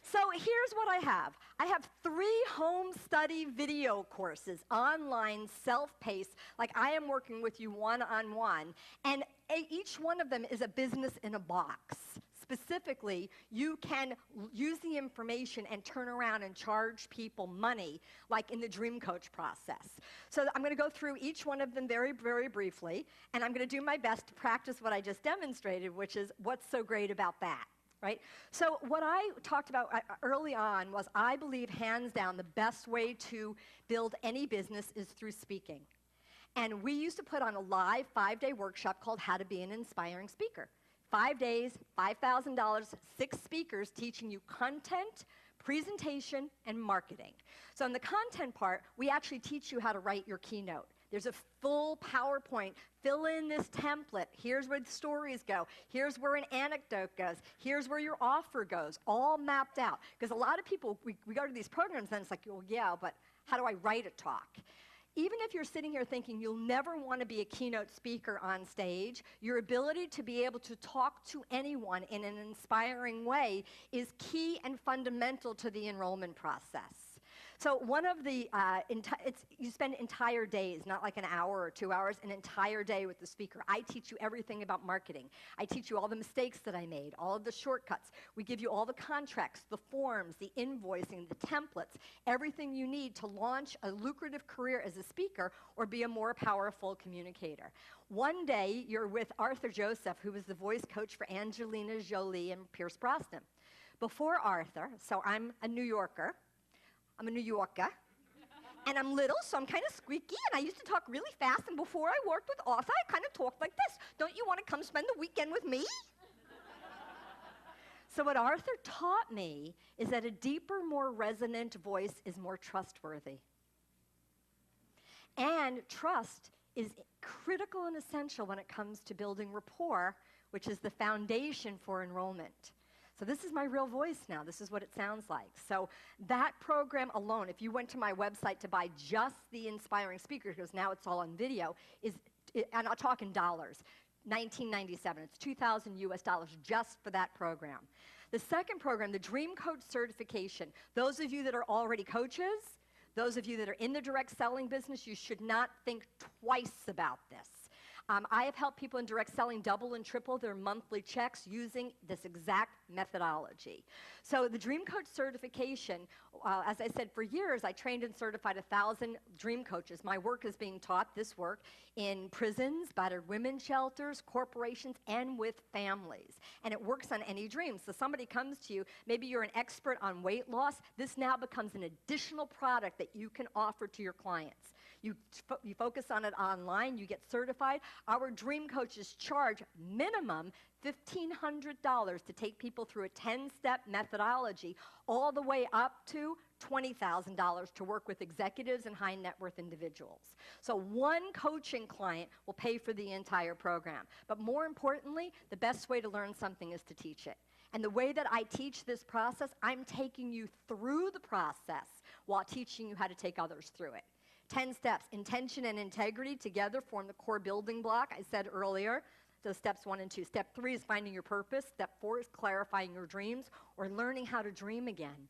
So here's what I have. I have 3 home study video courses, online, self-paced, like I am working with you one-on-one, and each one of them is a business in a box. Specifically, you can use the information and turn around and charge people money, like in the Dream Coach process. So I'm going to go through each one of them very, very briefly, and I'm going to do my best to practice what I just demonstrated, which is what's so great about that, right? So what I talked about early on was I believe, hands down, the best way to build any business is through speaking. And we used to put on a live 5-day workshop called How to Be an Inspiring Speaker. 5 days, $5,000, 6 speakers teaching you content, presentation, and marketing. So in the content part, we actually teach you how to write your keynote. There's a full PowerPoint. Fill in this template. Here's where the stories go. Here's where an anecdote goes. Here's where your offer goes, all mapped out. Because a lot of people, we go to these programs and it's like, well, yeah, but how do I write a talk? Even if you're sitting here thinking you'll never want to be a keynote speaker on stage, your ability to be able to talk to anyone in an inspiring way is key and fundamental to the enrollment process. So one of the, you spend entire days, not like an hour or 2 hours, an entire day with the speaker. I teach you everything about marketing. I teach you all the mistakes that I made, all of the shortcuts. We give you all the contracts, the forms, the invoicing, the templates, everything you need to launch a lucrative career as a speaker or be a more powerful communicator. One day, you're with Arthur Joseph, who was the voice coach for Angelina Jolie and Pierce Brosnan. Before Arthur, so I'm a New Yorker, I'm a New Yorker, and I'm little, so I'm kind of squeaky, and I used to talk really fast, and before I worked with Arthur, I kind of talked like this. Don't you want to come spend the weekend with me? So what Arthur taught me is that a deeper, more resonant voice is more trustworthy. And trust is critical and essential when it comes to building rapport, which is the foundation for enrollment. So this is my real voice now. This is what it sounds like. So that program alone, if you went to my website to buy just the Inspiring Speaker, because now it's all on video, and I'll talk in dollars, $19.97. It's $2,000 US just for that program. The second program, the Dream Coach Certification, those of you that are already coaches, those of you that are in the direct selling business, you should not think twice about this. I have helped people in direct selling double and triple their monthly checks using this exact methodology. So the Dream Coach certification, as I said, for years, I trained and certified 1,000 dream coaches. My work is being taught, this work, in prisons, battered women's shelters, corporations, and with families. And it works on any dream. So somebody comes to you, maybe you're an expert on weight loss. This now becomes an additional product that you can offer to your clients. You focus on it online, you get certified. Our dream coaches charge minimum $1,500 to take people through a 10-step methodology, all the way up to $20,000 to work with executives and high net worth individuals. So one coaching client will pay for the entire program. But more importantly, the best way to learn something is to teach it. And the way that I teach this process, I'm taking you through the process while teaching you how to take others through it. 10 steps. Intention and integrity together form the core building block I said earlier. So steps 1 and 2. Step 3 is finding your purpose. Step 4 is clarifying your dreams or learning how to dream again.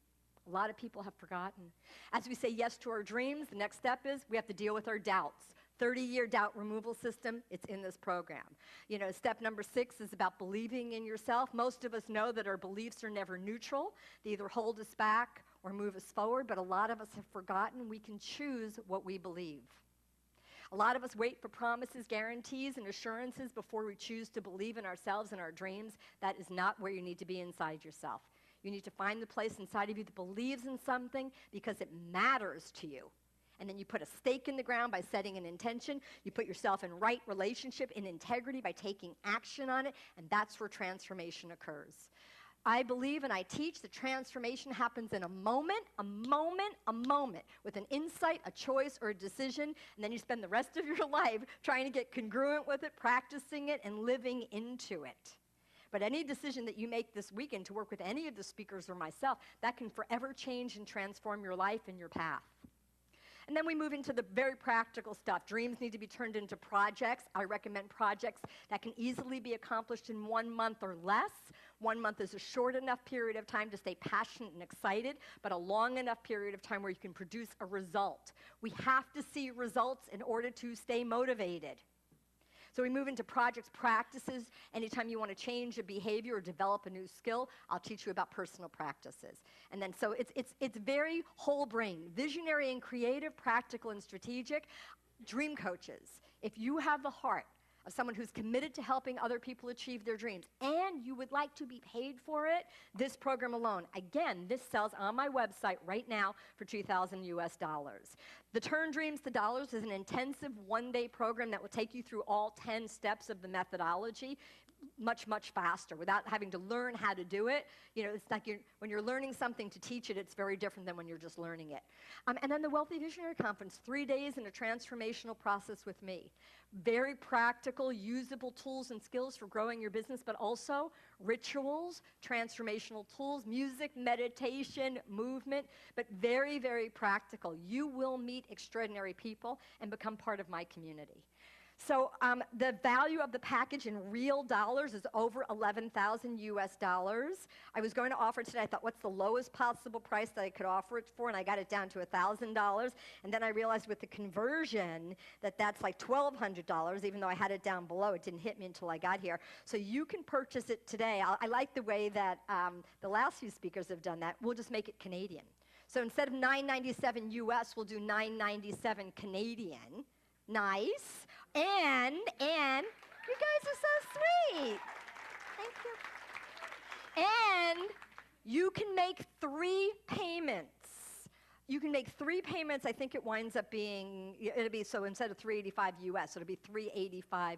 A lot of people have forgotten. As we say yes to our dreams, the next step is we have to deal with our doubts. 30-year doubt removal system, it's in this program. You know, step number 6 is about believing in yourself. Most of us know that our beliefs are never neutral. They either hold us back or move us forward, but a lot of us have forgotten we can choose what we believe. A lot of us wait for promises, guarantees, and assurances before we choose to believe in ourselves and our dreams. That is not where you need to be inside yourself. You need to find the place inside of you that believes in something because it matters to you. And then you put a stake in the ground by setting an intention. You put yourself in right relationship, in integrity by taking action on it, and that's where transformation occurs. I believe and I teach that transformation happens in a moment, with an insight, a choice, or a decision, and then you spend the rest of your life trying to get congruent with it, practicing it, and living into it. But any decision that you make this weekend to work with any of the speakers or myself, that can forever change and transform your life and your path. And then we move into the very practical stuff. Dreams need to be turned into projects. I recommend projects that can easily be accomplished in 1 month or less. 1 month is a short enough period of time to stay passionate and excited, but a long enough period of time where you can produce a result. We have to see results in order to stay motivated. So we move into projects, practices. Anytime you want to change a behavior or develop a new skill, I'll teach you about personal practices. And then so it's very whole brain, visionary and creative, practical and strategic. Dream coaches, if you have the heart of someone who's committed to helping other people achieve their dreams, and you would like to be paid for it, this program alone, again, this sells on my website right now for $2,000 US. The Turn Dreams to Dollars is an intensive one-day program that will take you through all 10 steps of the methodology much, much faster without having to learn how to do it. You know, it's like when you're learning something to teach it, it's very different than when you're just learning it. And then the Wealthy Visionary Conference, 3 days in a transformational process with me. Very practical, usable tools and skills for growing your business, but also rituals, transformational tools, music, meditation, movement, but very, very practical. You will meet extraordinary people and become part of my community. So the value of the package in real dollars is over $11,000 US. I was going to offer it today. I thought, what's the lowest possible price that I could offer it for? And I got it down to $1,000. And then I realized with the conversion that that's like $1,200, even though I had it down below. It didn't hit me until I got here. So you can purchase it today. I like the way that the last few speakers have done that. We'll just make it Canadian. So instead of $997 US, we'll do $997 Canadian. Nice. And you guys are so sweet. Thank you. And you can make 3 payments. You can make 3 payments. I think it winds up being, it'll be, so instead of $385 US, it'll be $385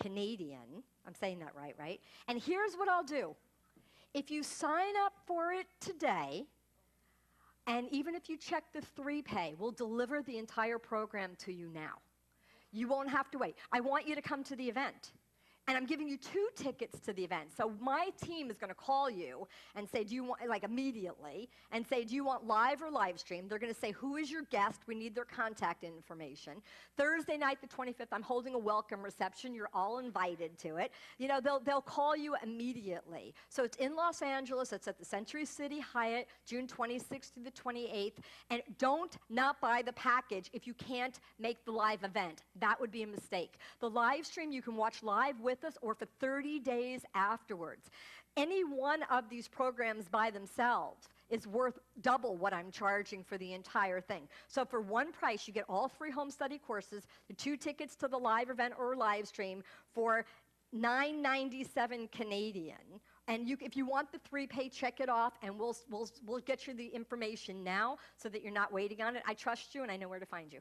Canadian. I'm saying that right? And here's what I'll do. If you sign up for it today, and even if you check the 3-pay, we'll deliver the entire program to you now. You won't have to wait. I want you to come to the event. And I'm giving you 2 tickets to the event. So my team is going to call you and say, do you want, like immediately, and say, do you want live or live stream? They're going to say, who is your guest? We need their contact information. Thursday night, the 25th, I'm holding a welcome reception. You're all invited to it. You know, they'll call you immediately. So it's in Los Angeles. It's at the Century City Hyatt, June 26th through the 28th. And don't not buy the package if you can't make the live event. That would be a mistake. The live stream, you can watch live with us or for 30 days afterwards. Any one of these programs by themselves is worth double what I'm charging for the entire thing. So for one price, you get all 3 home study courses, the 2 tickets to the live event or live stream for $997 Canadian. And if you want the 3-pay, check it off, and we'll get you the information now so that you're not waiting on it. I trust you, and I know where to find you.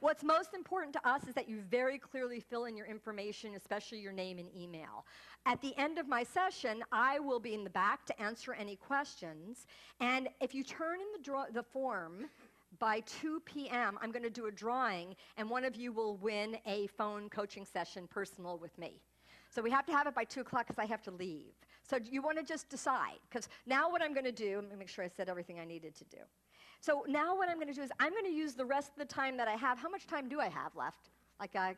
What's most important to us is that you very clearly fill in your information, especially your name and email. At the end of my session, I will be in the back to answer any questions. And if you turn in the form by 2 p.m., I'm going to do a drawing, and one of you will win a phone coaching session personal with me. So we have to have it by 2 o'clock because I have to leave. So you want to just decide, because now what I'm going to do, let me make sure I said everything I needed to do. So now what I'm going to do is I'm going to use the rest of the time that I have. How much time do I have left? Like a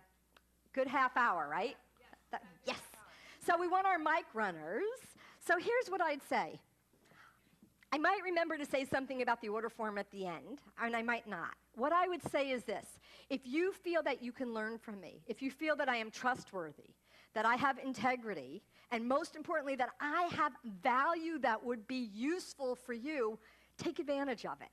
good half hour, right? Yes. So we want our mic runners. So here's what I'd say. I might remember to say something about the order form at the end, and I might not. What I would say is this. If you feel that you can learn from me, if you feel that I am trustworthy, that I have integrity, and most importantly, that I have value that would be useful for you, take advantage of it.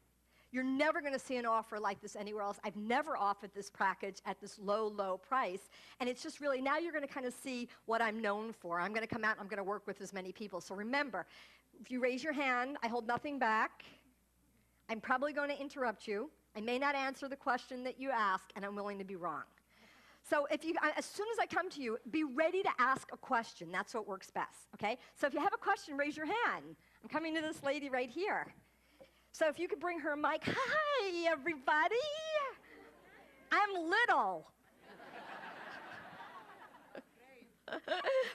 You're never going to see an offer like this anywhere else. I've never offered this package at this low, low price. And it's just really, now you're going to kind of see what I'm known for. I'm going to come out and I'm going to work with as many people. So remember, if you raise your hand, I hold nothing back. I'm probably going to interrupt you. I may not answer the question that you ask, and I'm willing to be wrong. So as soon as I come to you, be ready to ask a question. That's what works best, okay? So if you have a question, raise your hand. I'm coming to this lady right here. So if you could bring her a mic. Hi, everybody. I'm little.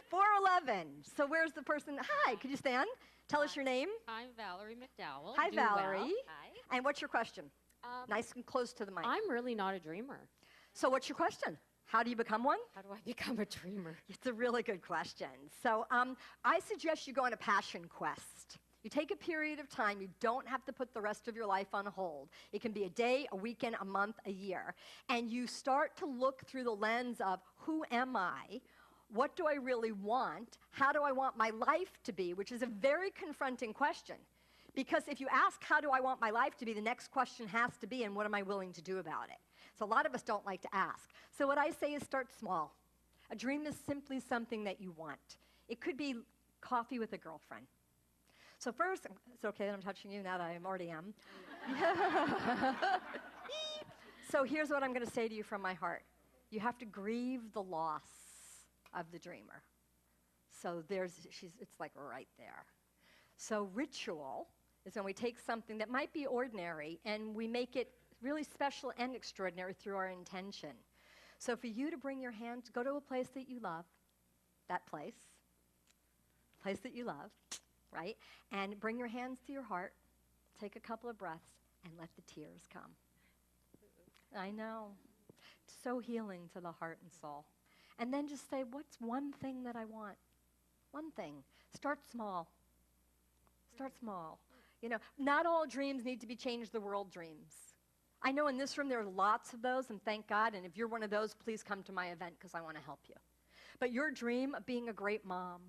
4'11". So where's the person? Hi, could you stand? Tell us your name. I'm Valerie McDowell. Hi, Valerie. Well. Hi. And what's your question? Nice and close to the mic. I'm really not a dreamer. So what's your question? How do you become one? How do I become a dreamer? It's a really good question. So I suggest you go on a passion quest. You take a period of time. You don't have to put the rest of your life on hold. It can be a day, a weekend, a month, a year. And you start to look through the lens of who am I? What do I really want? How do I want my life to be? Which is a very confronting question. Because if you ask, how do I want my life to be, the next question has to be, and what am I willing to do about it? So a lot of us don't like to ask. So what I say is start small. A dream is simply something that you want. It could be coffee with a girlfriend. So first, it's okay that I'm touching you now that I already am. So here's what I'm going to say to you from my heart. You have to grieve the loss of the dreamer. So it's like right there. So ritual is when we take something that might be ordinary and we make it really special and extraordinary through our intention. So for you to bring your hand, go to a place that you love, that place that you love, right? And bring your hands to your heart, take a couple of breaths, and let the tears come. I know. It's so healing to the heart and soul. And then just say, what's one thing that I want? One thing. Start small. Start small. You know, not all dreams need to be change the world dreams. I know in this room there are lots of those, and thank God, and if you're one of those, please come to my event because I want to help you. But your dream of being a great mom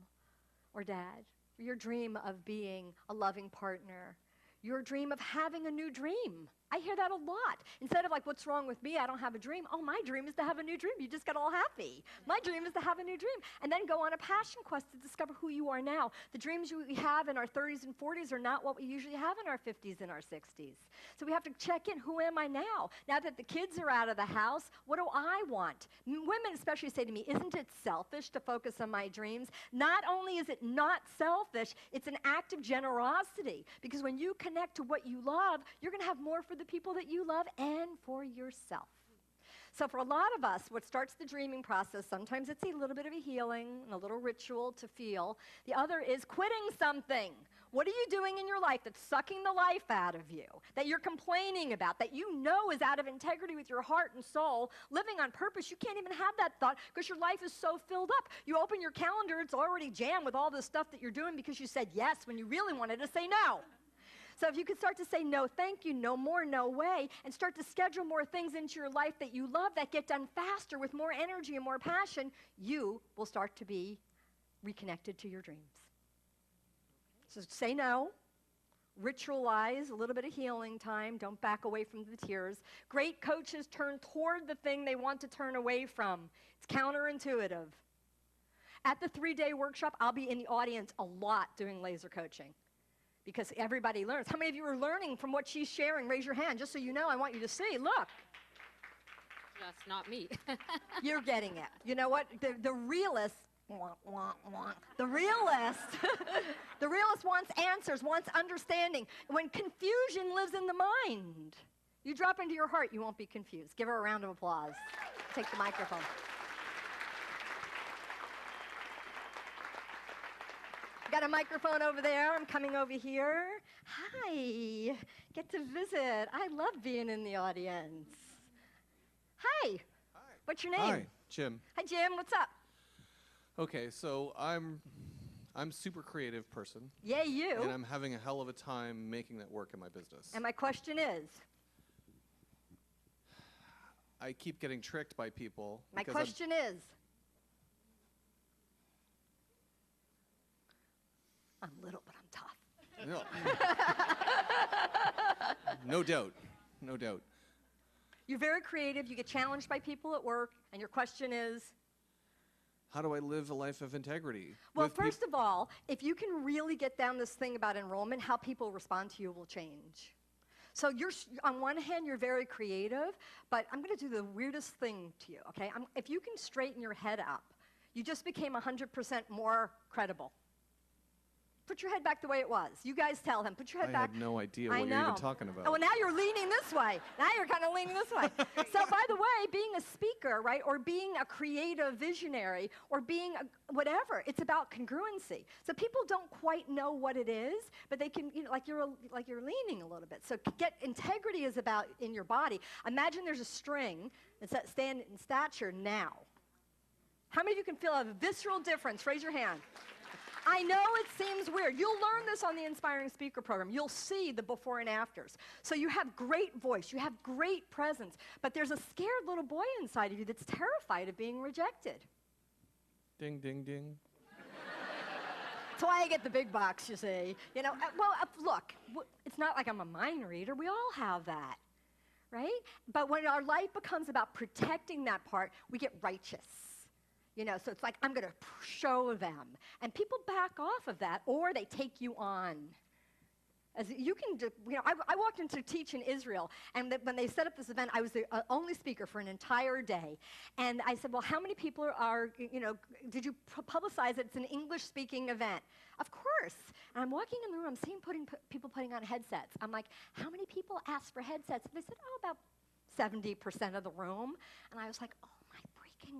or dad, your dream of being a loving partner, your dream of having a new dream. I hear that a lot. Instead of like, what's wrong with me? I don't have a dream. Oh, my dream is to have a new dream. You just got all happy. My dream is to have a new dream. And then go on a passion quest to discover who you are now. The dreams we have in our 30s and 40s are not what we usually have in our 50s and our 60s. So we have to check in, who am I now? Now that the kids are out of the house, what do I want? Women especially say to me, isn't it selfish to focus on my dreams? Not only is it not selfish, it's an act of generosity. Because when you connect to what you love, you're going to have more for the people that you love and for yourself. So for a lot of us, what starts the dreaming process, sometimes it's a little bit of a healing and a little ritual to feel. The other is quitting something. What are you doing in your life that's sucking the life out of you, that you're complaining about, that you know is out of integrity with your heart and soul, living on purpose? You can't even have that thought because your life is so filled up. You open your calendar, it's already jammed with all this stuff that you're doing because you said yes when you really wanted to say no. So if you could start to say no, thank you, no more, no way, and start to schedule more things into your life that you love that get done faster with more energy and more passion, you will start to be reconnected to your dreams. So say no, ritualize a little bit of healing time, don't back away from the tears. Great coaches turn toward the thing they want to turn away from. It's counterintuitive. At the 3-day workshop, I'll be in the audience a lot doing laser coaching. Because everybody learns. How many of you are learning from what she's sharing? Raise your hand, just so you know. I want you to see. Look. That's not me. You're getting it. You know what? The realist, the realist, the realist wants answers, wants understanding. When confusion lives in the mind, you drop into your heart, you won't be confused. Give her a round of applause. Take the microphone. got a microphone over there. I'm coming over here. Hi. Get to visit. I love being in the audience. Hi. Hi. What's your name? Hi, Jim. Hi, Jim. What's up? Okay, so I'm super creative person. Yeah, you. And I'm having a hell of a time making that work in my business. And my question is? I keep getting tricked by people. My because question is? I'm little, but I'm tough. No doubt. No doubt. You're very creative. You get challenged by people at work. And your question is? How do I live a life of integrity? Well, first of all, if you can really get down this thing about enrollment, how people respond to you will change. So on one hand, you're very creative, but I'm going to do the weirdest thing to you, okay? If you can straighten your head up, you just became 100% more credible. Put your head back the way it was. You guys tell him, put your head back. I have no idea what you're even talking about. Oh, well, now you're leaning this way. Now you're kind of leaning this way. So, by the way, being a speaker, right, or being a creative visionary, or being whatever, it's about congruency. So people don't quite know what it is, but they can, like you're leaning a little bit. So integrity is about in your body. Imagine there's a string that stand in stature now. How many of you can feel a visceral difference? Raise your hand. I know it seems weird. You'll learn this on the Inspiring Speaker program. You'll see the before and afters. So you have great voice, you have great presence, but there's a scared little boy inside of you that's terrified of being rejected. Ding, ding, ding. That's why I get the big box, you see. Look, it's not like I'm a mind reader. We all have that, right? But when our life becomes about protecting that part, we get righteous. So it's like, I'm going to show them. And people back off of that, or they take you on. As you can, I walked into teach in Israel, and when they set up this event, I was the only speaker for an entire day. And I said, well, how many people are did you publicize it? It's an English-speaking event. Of course. And I'm walking in the room, I'm seeing people putting on headsets. I'm like, how many people asked for headsets? And they said, oh, about 70% of the room. And I was like, oh,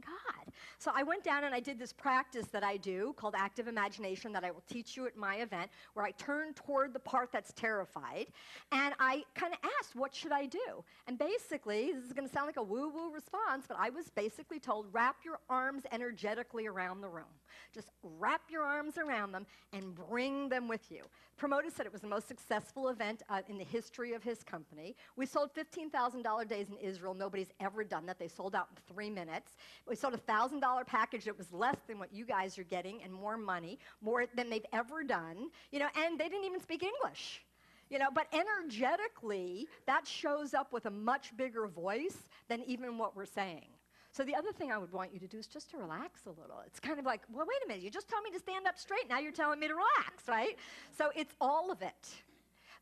God. So I went down and I did this practice that I do called active imagination that I will teach you at my event, where I turn toward the part that's terrified, and I kind of asked, what should I do? And basically, this is going to sound like a woo-woo response, but I was basically told, wrap your arms energetically around the room. Just wrap your arms around them and bring them with you. Promoter said it was the most successful event in the history of his company. We sold $15,000 days in Israel. Nobody's ever done that. They sold out in 3 minutes. We sold a $1,000 package that was less than what you guys are getting and more money, more than they've ever done, and they didn't even speak English. But energetically, that shows up with a much bigger voice than even what we're saying. So the other thing I would want you to do is just to relax a little. It's kind of like, well, wait a minute, you just told me to stand up straight, now you're telling me to relax, right? So it's all of it.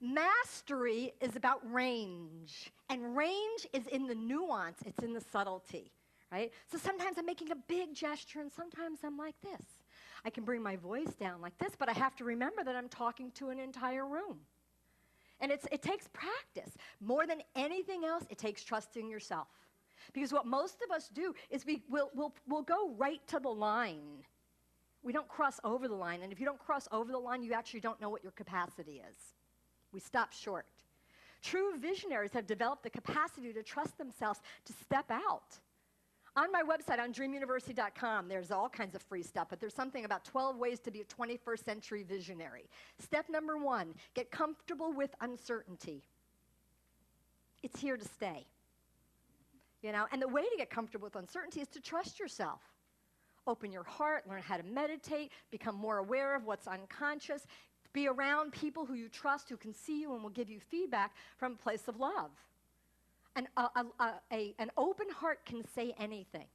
Mastery is about range, and range is in the nuance, it's in the subtlety, right? So sometimes I'm making a big gesture, and sometimes I'm like this. I can bring my voice down like this, but I have to remember that I'm talking to an entire room. And it takes practice. More than anything else, it takes trusting yourself. Because what most of us do is we'll go right to the line. We don't cross over the line. And if you don't cross over the line, you actually don't know what your capacity is. We stop short. True visionaries have developed the capacity to trust themselves to step out. On my website, on dreamuniversity.com, there's all kinds of free stuff, but there's something about 12 ways to be a 21st century visionary. Step number 1, get comfortable with uncertainty. It's here to stay. And the way to get comfortable with uncertainty is to trust yourself. Open your heart, learn how to meditate, become more aware of what's unconscious, be around people who you trust, who can see you and will give you feedback from a place of love. An open heart can say anything.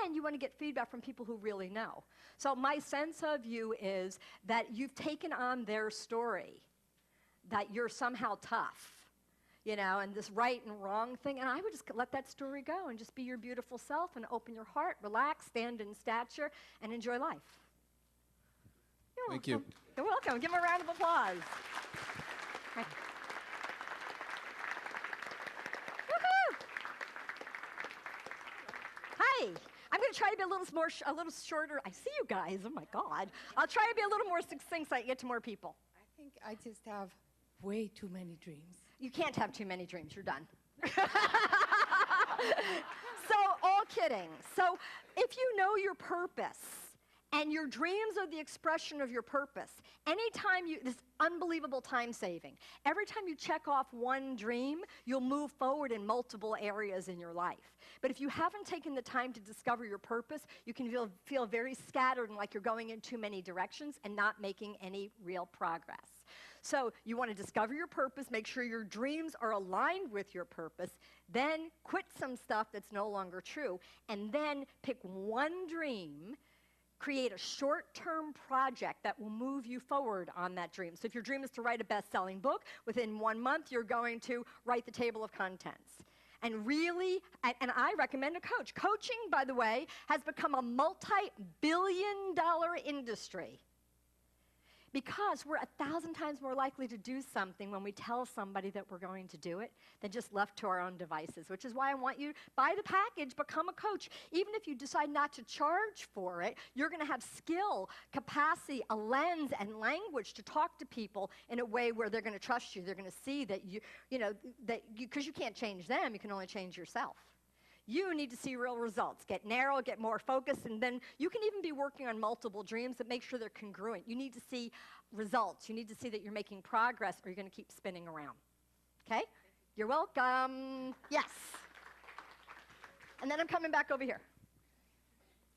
And you want to get feedback from people who really know. So my sense of you is that you've taken on their story, that you're somehow tough. And this right and wrong thing. And I would just let that story go and just be your beautiful self and open your heart, relax, stand in stature, and enjoy life. Thank you. You're welcome. Give them a round of applause. Hi. Woohoo! Hi. I'm going to to try to be a little more, a little shorter. I see you guys. Oh my God. I'll try to be a little more succinct so I can get to more people. I think I just have way too many dreams. You can't have too many dreams. You're done. So, all kidding. So, if you know your purpose, and your dreams are the expression of your purpose, anytime this unbelievable time saving, every time you check off one dream, you'll move forward in multiple areas in your life. But if you haven't taken the time to discover your purpose, you can feel very scattered and like you're going in too many directions and not making any real progress. So you want to discover your purpose, make sure your dreams are aligned with your purpose, then quit some stuff that's no longer true, and then pick one dream, create a short-term project that will move you forward on that dream. So if your dream is to write a best-selling book, within 1 month you're going to write the table of contents. And really, and I recommend a coach. Coaching, by the way, has become a multi-billion-dollar industry, because we're 1,000 times more likely to do something when we tell somebody that we're going to do it than just left to our own devices, which is why I want you to buy the package, become a coach. Even if you decide not to charge for it, you're going to have skill, capacity, a lens, and language to talk to people in a way where they're going to trust you. They're going to see that because you can't change them, you can only change yourself. You need to see real results. Get narrow, get more focused, and then you can even be working on multiple dreams that make sure they're congruent. You need to see results. You need to see that you're making progress, or you're going to keep spinning around. Okay? You're welcome. Yes. And then I'm coming back over here.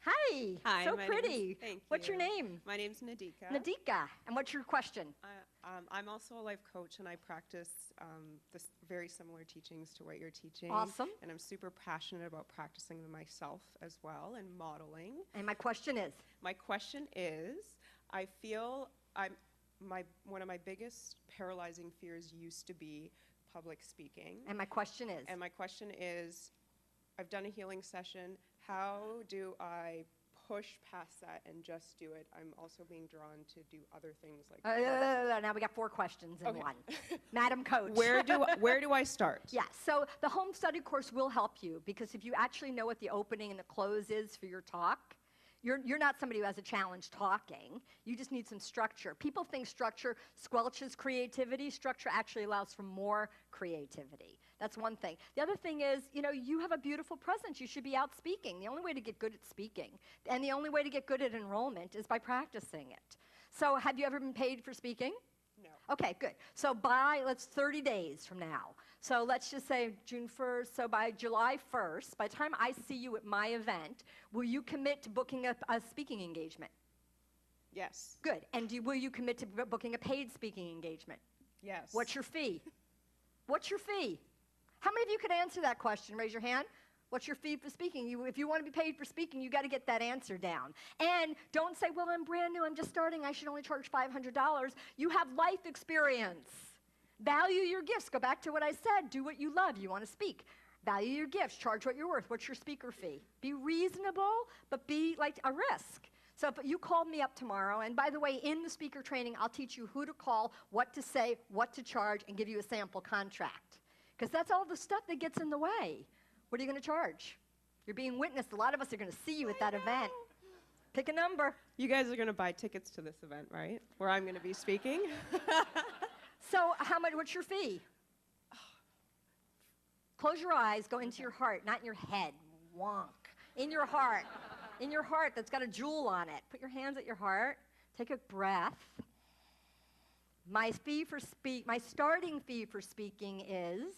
Hi. Hi. So pretty. Thank you. What's your name? My name's Nadika. Nadika. And what's your question? I'm also a life coach, and I practice this very similar teachings to what you're teaching. Awesome. And I'm super passionate about practicing them myself as well and modeling. And my question is? My question is, I feel one of my biggest paralyzing fears used to be public speaking. And my question is? And my question is, I've done a healing session. How do I push past that and just do it? I'm also being drawn to do other things like now we got 4 questions in one. Madam Coach. Where do I start? Yeah, so the home study course will help you, because if you actually know what the opening and the close is for your talk, you're not somebody who has a challenge talking. You just need some structure. People think structure squelches creativity. Structure actually allows for more creativity. That's one thing. The other thing is, you have a beautiful presence. You should be out speaking. The only way to get good at speaking, and the only way to get good at enrollment, is by practicing it. So have you ever been paid for speaking? No. Okay, good. So let's 30 days from now. So let's just say June 1st, so by July 1st, by the time I see you at my event, will you commit to booking a speaking engagement? Yes. Good. And will you commit to booking a paid speaking engagement? Yes. What's your fee? What's your fee? How many of you could answer that question? Raise your hand. What's your fee for speaking? If you want to be paid for speaking, you got to get that answer down. And don't say, well, I'm brand new, I'm just starting, I should only charge $500. You have life experience. Value your gifts. Go back to what I said. Do what you love. You want to speak. Value your gifts. Charge what you're worth. What's your speaker fee? Be reasonable, but be like a risk. So if you call me up tomorrow, and by the way, in the speaker training, I'll teach you who to call, what to say, what to charge, and give you a sample contract. Because that's all the stuff that gets in the way. What are you going to charge? You're being witnessed. A lot of us are going to see you at that event. Pick a number. You guys are going to buy tickets to this event, right? Where I'm going to be speaking? So what's your fee? Close your eyes, go into your heart, not in your head. Wonk. In your heart. In your heart that's got a jewel on it. Put your hands at your heart. Take a breath. My starting fee for speaking is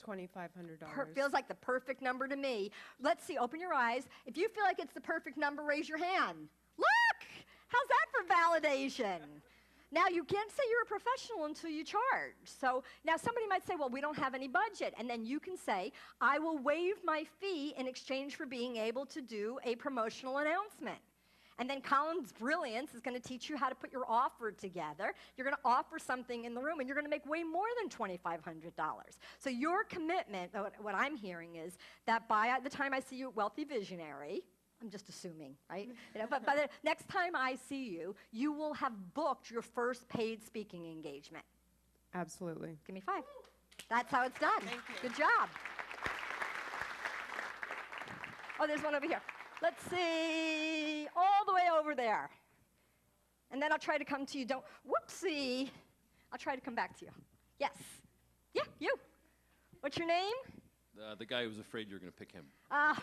$2,500. feels like the perfect number to me. Let's see, open your eyes. If you feel like it's the perfect number, raise your hand. Look! How's that for validation? Now, you can't say you're a professional until you charge. So now somebody might say, well, we don't have any budget. And then you can say, I will waive my fee in exchange for being able to do a promotional announcement. And then Colin's brilliance is going to teach you how to put your offer together. You're going to offer something in the room, and you're going to make way more than $2,500. So your commitment, what I'm hearing is that by the time I see you at Wealthy Visionary, I'm just assuming, right? But by the next time I see you, you will have booked your first paid speaking engagement. Absolutely. Give me 5. That's how it's done. Thank you. Good job. Oh, there's one over here. Let's see, all the way over there. And then I'll try to come to you. Don't, whoopsie. I'll try to come back to you. Yes. Yeah, you. What's your name? The guy who was afraid you were going to pick him. I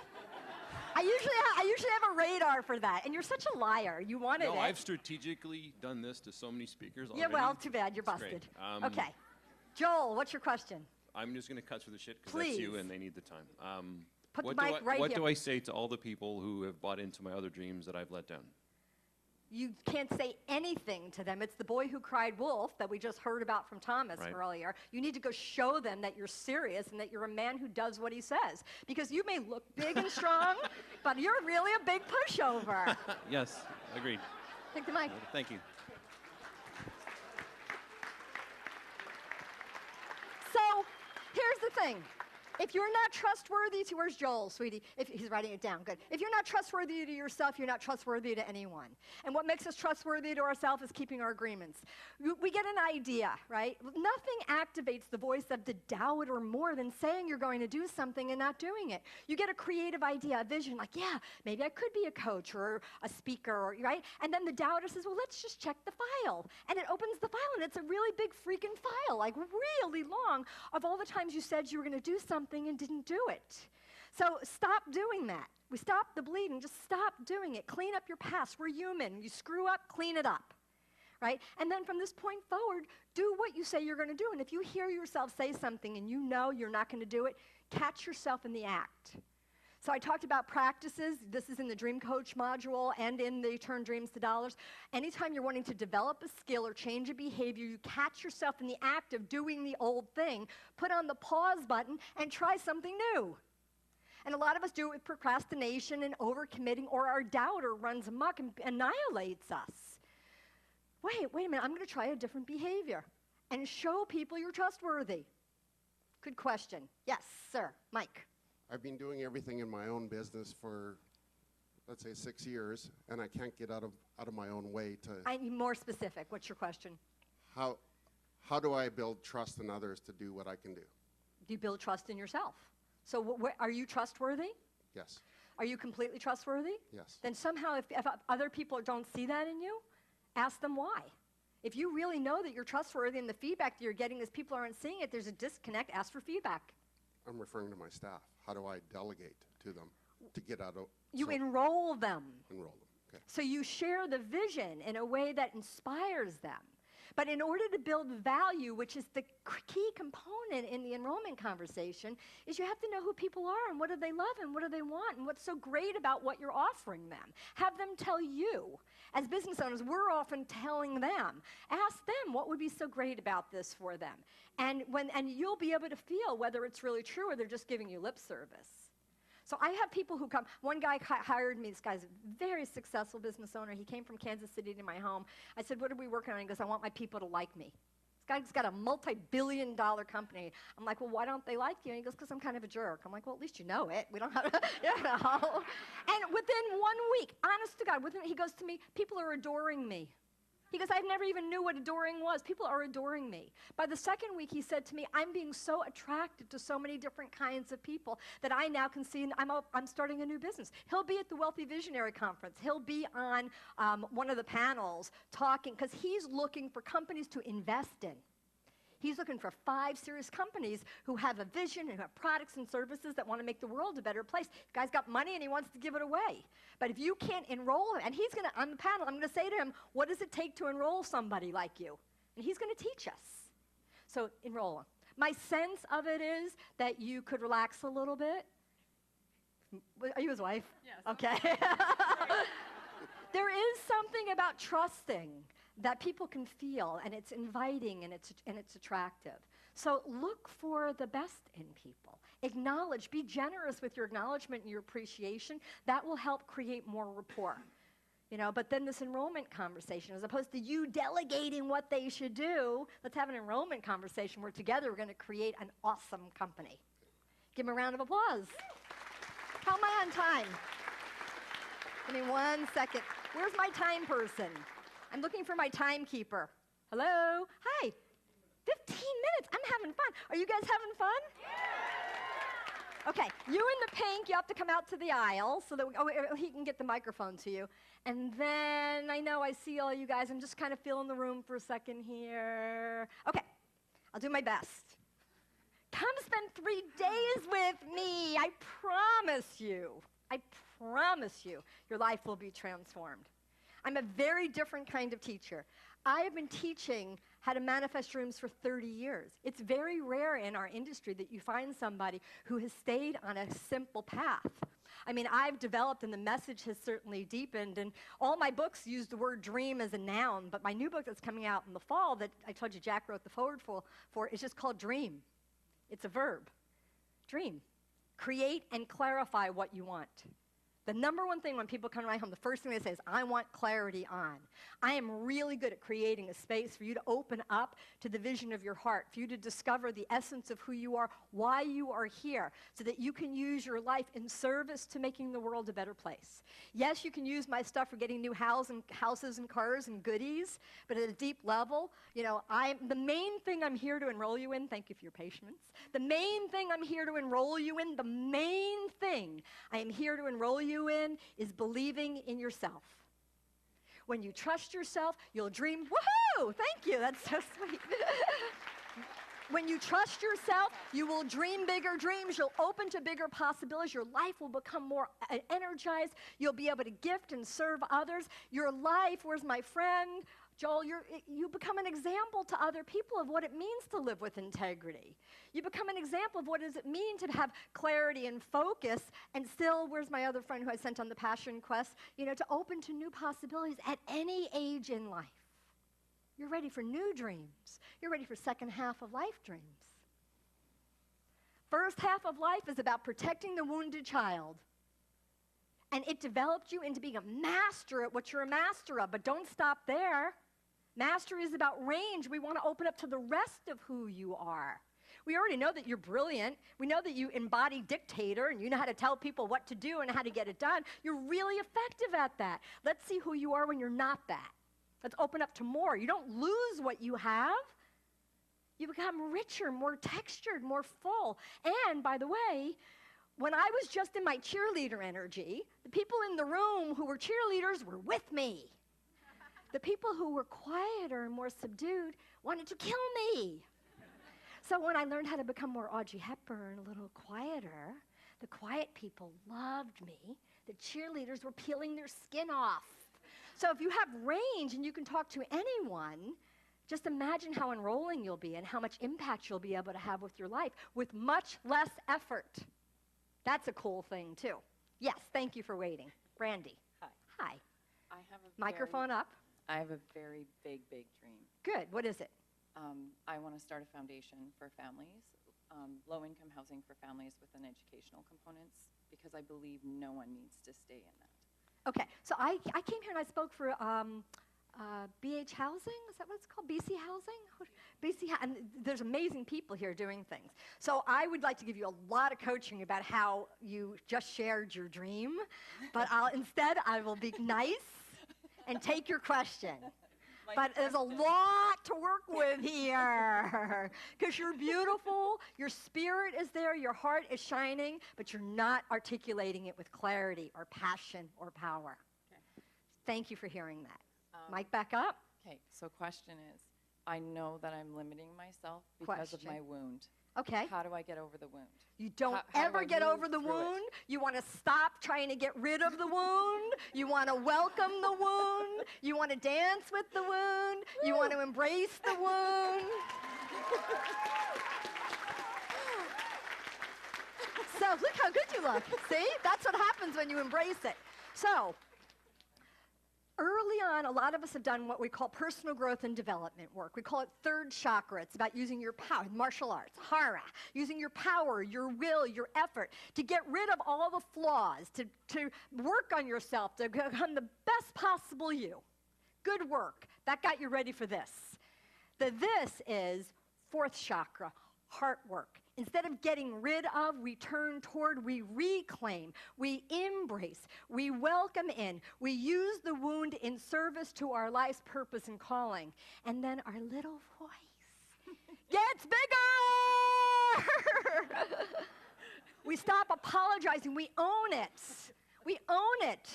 usually have a radar for that, and you're such a liar. You wanted it. No, I've strategically done this to so many speakers already. Yeah, well, too bad. You're It's busted. great. Okay. Joel, what's your question? I'm just going to cut through the shit because Please. that's you and they need the time. Put the what mic right what here. do I say to all the people who have bought into my other dreams that I've let down? You can't say anything to them. It's the boy who cried wolf that we just heard about from Thomas Right. earlier. You need to go show them that you're serious and that you're a man who does what he says. Because you may look big and strong, but you're really a big pushover. Yes, agreed. Take the mic. Thank you. So here's the thing. If you're not trustworthy to, where's Joel, sweetie? If he's writing it down, good. If you're not trustworthy to yourself, you're not trustworthy to anyone. And what makes us trustworthy to ourselves is keeping our agreements. We get an idea, right? Nothing activates the voice of the doubter more than saying you're going to do something and not doing it. You get a creative idea, a vision, like, yeah, maybe I could be a coach or a speaker, or, right? And then the doubter says, well, let's just check the file. And it opens the file, and it's a really big freaking file, like really long, of all the times you said you were going to do something and didn't do it. So stop doing that. We stop the bleeding. Just stop doing it. Clean up your past. We're human. You screw up, clean it up. Right? And then from this point forward, do what you say you're going to do. And if you hear yourself say something and you know you're not going to do it, catch yourself in the act. So I talked about practices. This is in the Dream Coach module and in the Turn Dreams to Dollars. Anytime you're wanting to develop a skill or change a behavior, you catch yourself in the act of doing the old thing, put on the pause button, and try something new. And a lot of us do it with procrastination and overcommitting, or our doubter runs amok and annihilates us. Wait a minute, I'm going to try a different behavior and show people you're trustworthy. Good question. Yes, sir. Mike. I've been doing everything in my own business for, let's say, 6 years, and I can't get out of my own way to. I need more specific. What's your question? How do I build trust in others to do what I can do? Do you build trust in yourself? So are you trustworthy? Yes. Are you completely trustworthy? Yes. Then somehow if other people don't see that in you, ask them why. If you really know that you're trustworthy and the feedback that you're getting is people aren't seeing it, there's a disconnect, ask for feedback. I'm referring to my staff. How do I delegate to them to get out of? You enroll them. Enroll them. Okay. So you share the vision in a way that inspires them. But in order to build value, which is the key component in the enrollment conversation, is you have to know who people are and what do they love and what do they want and what's so great about what you're offering them. Have them tell you. As business owners, we're often telling them. Ask them what would be so great about this for them. And you'll be able to feel whether it's really true or they're just giving you lip service. So I have people who come. One guy hired me. This guy's a very successful business owner. He came from Kansas City to my home. I said, what are we working on? He goes, I want my people to like me. This guy's got a multi-billion-dollar company. I'm like, well, why don't they like you? And he goes, because I'm kind of a jerk. I'm like, well, at least you know it. We don't have to, you know. And within 1 week, honest to God, he goes to me, people are adoring me. He goes, I never even knew what adoring was. People are adoring me. By the second week, he said to me, I'm being so attracted to so many different kinds of people that I now can see I'm starting a new business. He'll be at the Wealthy Visionary Conference. He'll be on one of the panels talking, because he's looking for companies to invest in. He's looking for 5 serious companies who have a vision and who have products and services that want to make the world a better place. The guy's got money and he wants to give it away. But if you can't enroll him, and he's going to, on the panel, I'm going to say to him, what does it take to enroll somebody like you? And he's going to teach us. So enroll him. My sense of it is that you could relax a little bit. Are you his wife? Yes. Okay. There is something about trusting that people can feel, and it's inviting, and it's attractive. So look for the best in people. Acknowledge, be generous with your acknowledgement and your appreciation. That will help create more rapport. You know, but then this enrollment conversation, as opposed to you delegating what they should do, let's have an enrollment conversation where together we're going to create an awesome company. Give them a round of applause. How am I on time? Give me 1 second. Where's my time person? I'm looking for my timekeeper. Hello? Hi. 15 minutes. I'm having fun. Are you guys having fun? Okay, you in the pink, you have to come out to the aisle so that he can get the microphone to you. And then I know I see all you guys. I'm just kind of feeling the room for a second here. Okay, I'll do my best. Come spend 3 days with me. I promise you, your life will be transformed. I'm a very different kind of teacher. I have been teaching how to manifest dreams for 30 years. It's very rare in our industry that you find somebody who has stayed on a simple path. I mean, I've developed, and the message has certainly deepened, and all my books use the word dream as a noun, but my new book that's coming out in the fall that I told you Jack wrote the foreword for is just called Dream. It's a verb. Dream. Create and clarify what you want. The number one thing when people come to my home, the first thing they say is, I want clarity on. I am really good at creating a space for you to open up to the vision of your heart, for you to discover the essence of who you are, why you are here, so that you can use your life in service to making the world a better place. Yes, you can use my stuff for getting new houses and cars and goodies, but at a deep level, you know, the main thing I'm here to enroll you in, thank you for your patience, the main thing I'm here to enroll you in, the main thing I am here to enroll you in is believing in yourself. When you trust yourself, you'll dream. Woohoo! Thank you. That's so sweet. When you trust yourself, you will dream bigger dreams. You'll open to bigger possibilities. Your life will become more energized. You'll be able to gift and serve others. Your life, where's my friend? Joel, you become an example to other people of what it means to live with integrity. You become an example of what does it mean to have clarity and focus, and still, where's my other friend who I sent on the Passion Quest, you know, to open to new possibilities at any age in life. You're ready for new dreams. You're ready for second half of life dreams. First half of life is about protecting the wounded child. And it developed you into being a master at what you're a master of, but don't stop there. Mastery is about range. We want to open up to the rest of who you are. We already know that you're brilliant. We know that you embody dictator and you know how to tell people what to do and how to get it done. You're really effective at that. Let's see who you are when you're not that. Let's open up to more. You don't lose what you have. You become richer, more textured, more full. And by the way, when I was just in my cheerleader energy, the people in the room who were cheerleaders were with me. The people who were quieter and more subdued wanted to kill me. So when I learned how to become more Audrey Hepburn, a little quieter, the quiet people loved me. The cheerleaders were peeling their skin off. So if you have range and you can talk to anyone, just imagine how enrolling you'll be and how much impact you'll be able to have with your life with much less effort. That's a cool thing, too. Yes, thank you for waiting. Brandy. Hi. Hi. I have a Microphone up. I have a very big, big dream. Good. What is it? I want to start a foundation for families, low-income housing for families with an educational components, because I believe no one needs to stay in that. Okay. So I came here and I spoke for BH Housing. Is that what it's called? BC Housing? And there's amazing people here doing things. So I would like to give you a lot of coaching about how you just shared your dream, but instead I will be nice and take your question. But there's a lot to work with here because you're beautiful, your spirit is there, your heart is shining, but you're not articulating it with clarity or passion or power. Okay. Thank you for hearing that. Mic back up. Okay, so question is, I know that I'm limiting myself because of my wound. Okay. How do I get over the wound? You don't How do ever I get move over the through it? wound. You want to stop trying to get rid of the wound. You want to welcome the wound. You want to dance with the wound. You want to embrace the wound. So look how good you look. See? That's what happens when you embrace it. So early on, a lot of us have done what we call personal growth and development work. We call it third chakra. It's about using your power, martial arts, hara, using your power, your will, your effort to get rid of all the flaws, to work on yourself, to become the best possible you. Good work. That got you ready for this. The this is fourth chakra, heart work. Instead of getting rid of, we turn toward, we reclaim, we embrace, we welcome in, we use the wound in service to our life's purpose and calling. And then our little voice gets bigger! We stop apologizing. We own it. We own it.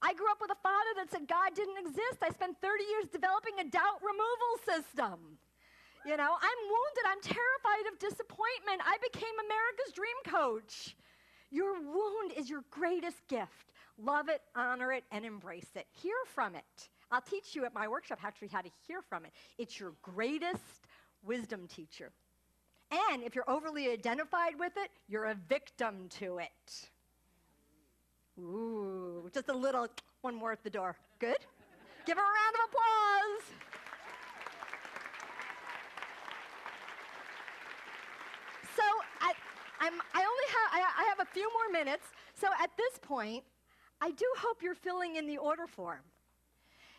I grew up with a father that said God didn't exist. I spent 30 years developing a doubt removal system. You know, I'm wounded. I'm terrified of disappointment. I became America's dream coach. Your wound is your greatest gift. Love it, honor it, and embrace it. Hear from it. I'll teach you at my workshop actually how to hear from it. It's your greatest wisdom teacher. And if you're overly identified with it, you're a victim to it. Ooh, just a little, one more at the door. Good? Give her a round of applause. So I have a few more minutes. So at this point, I do hope you're filling in the order form.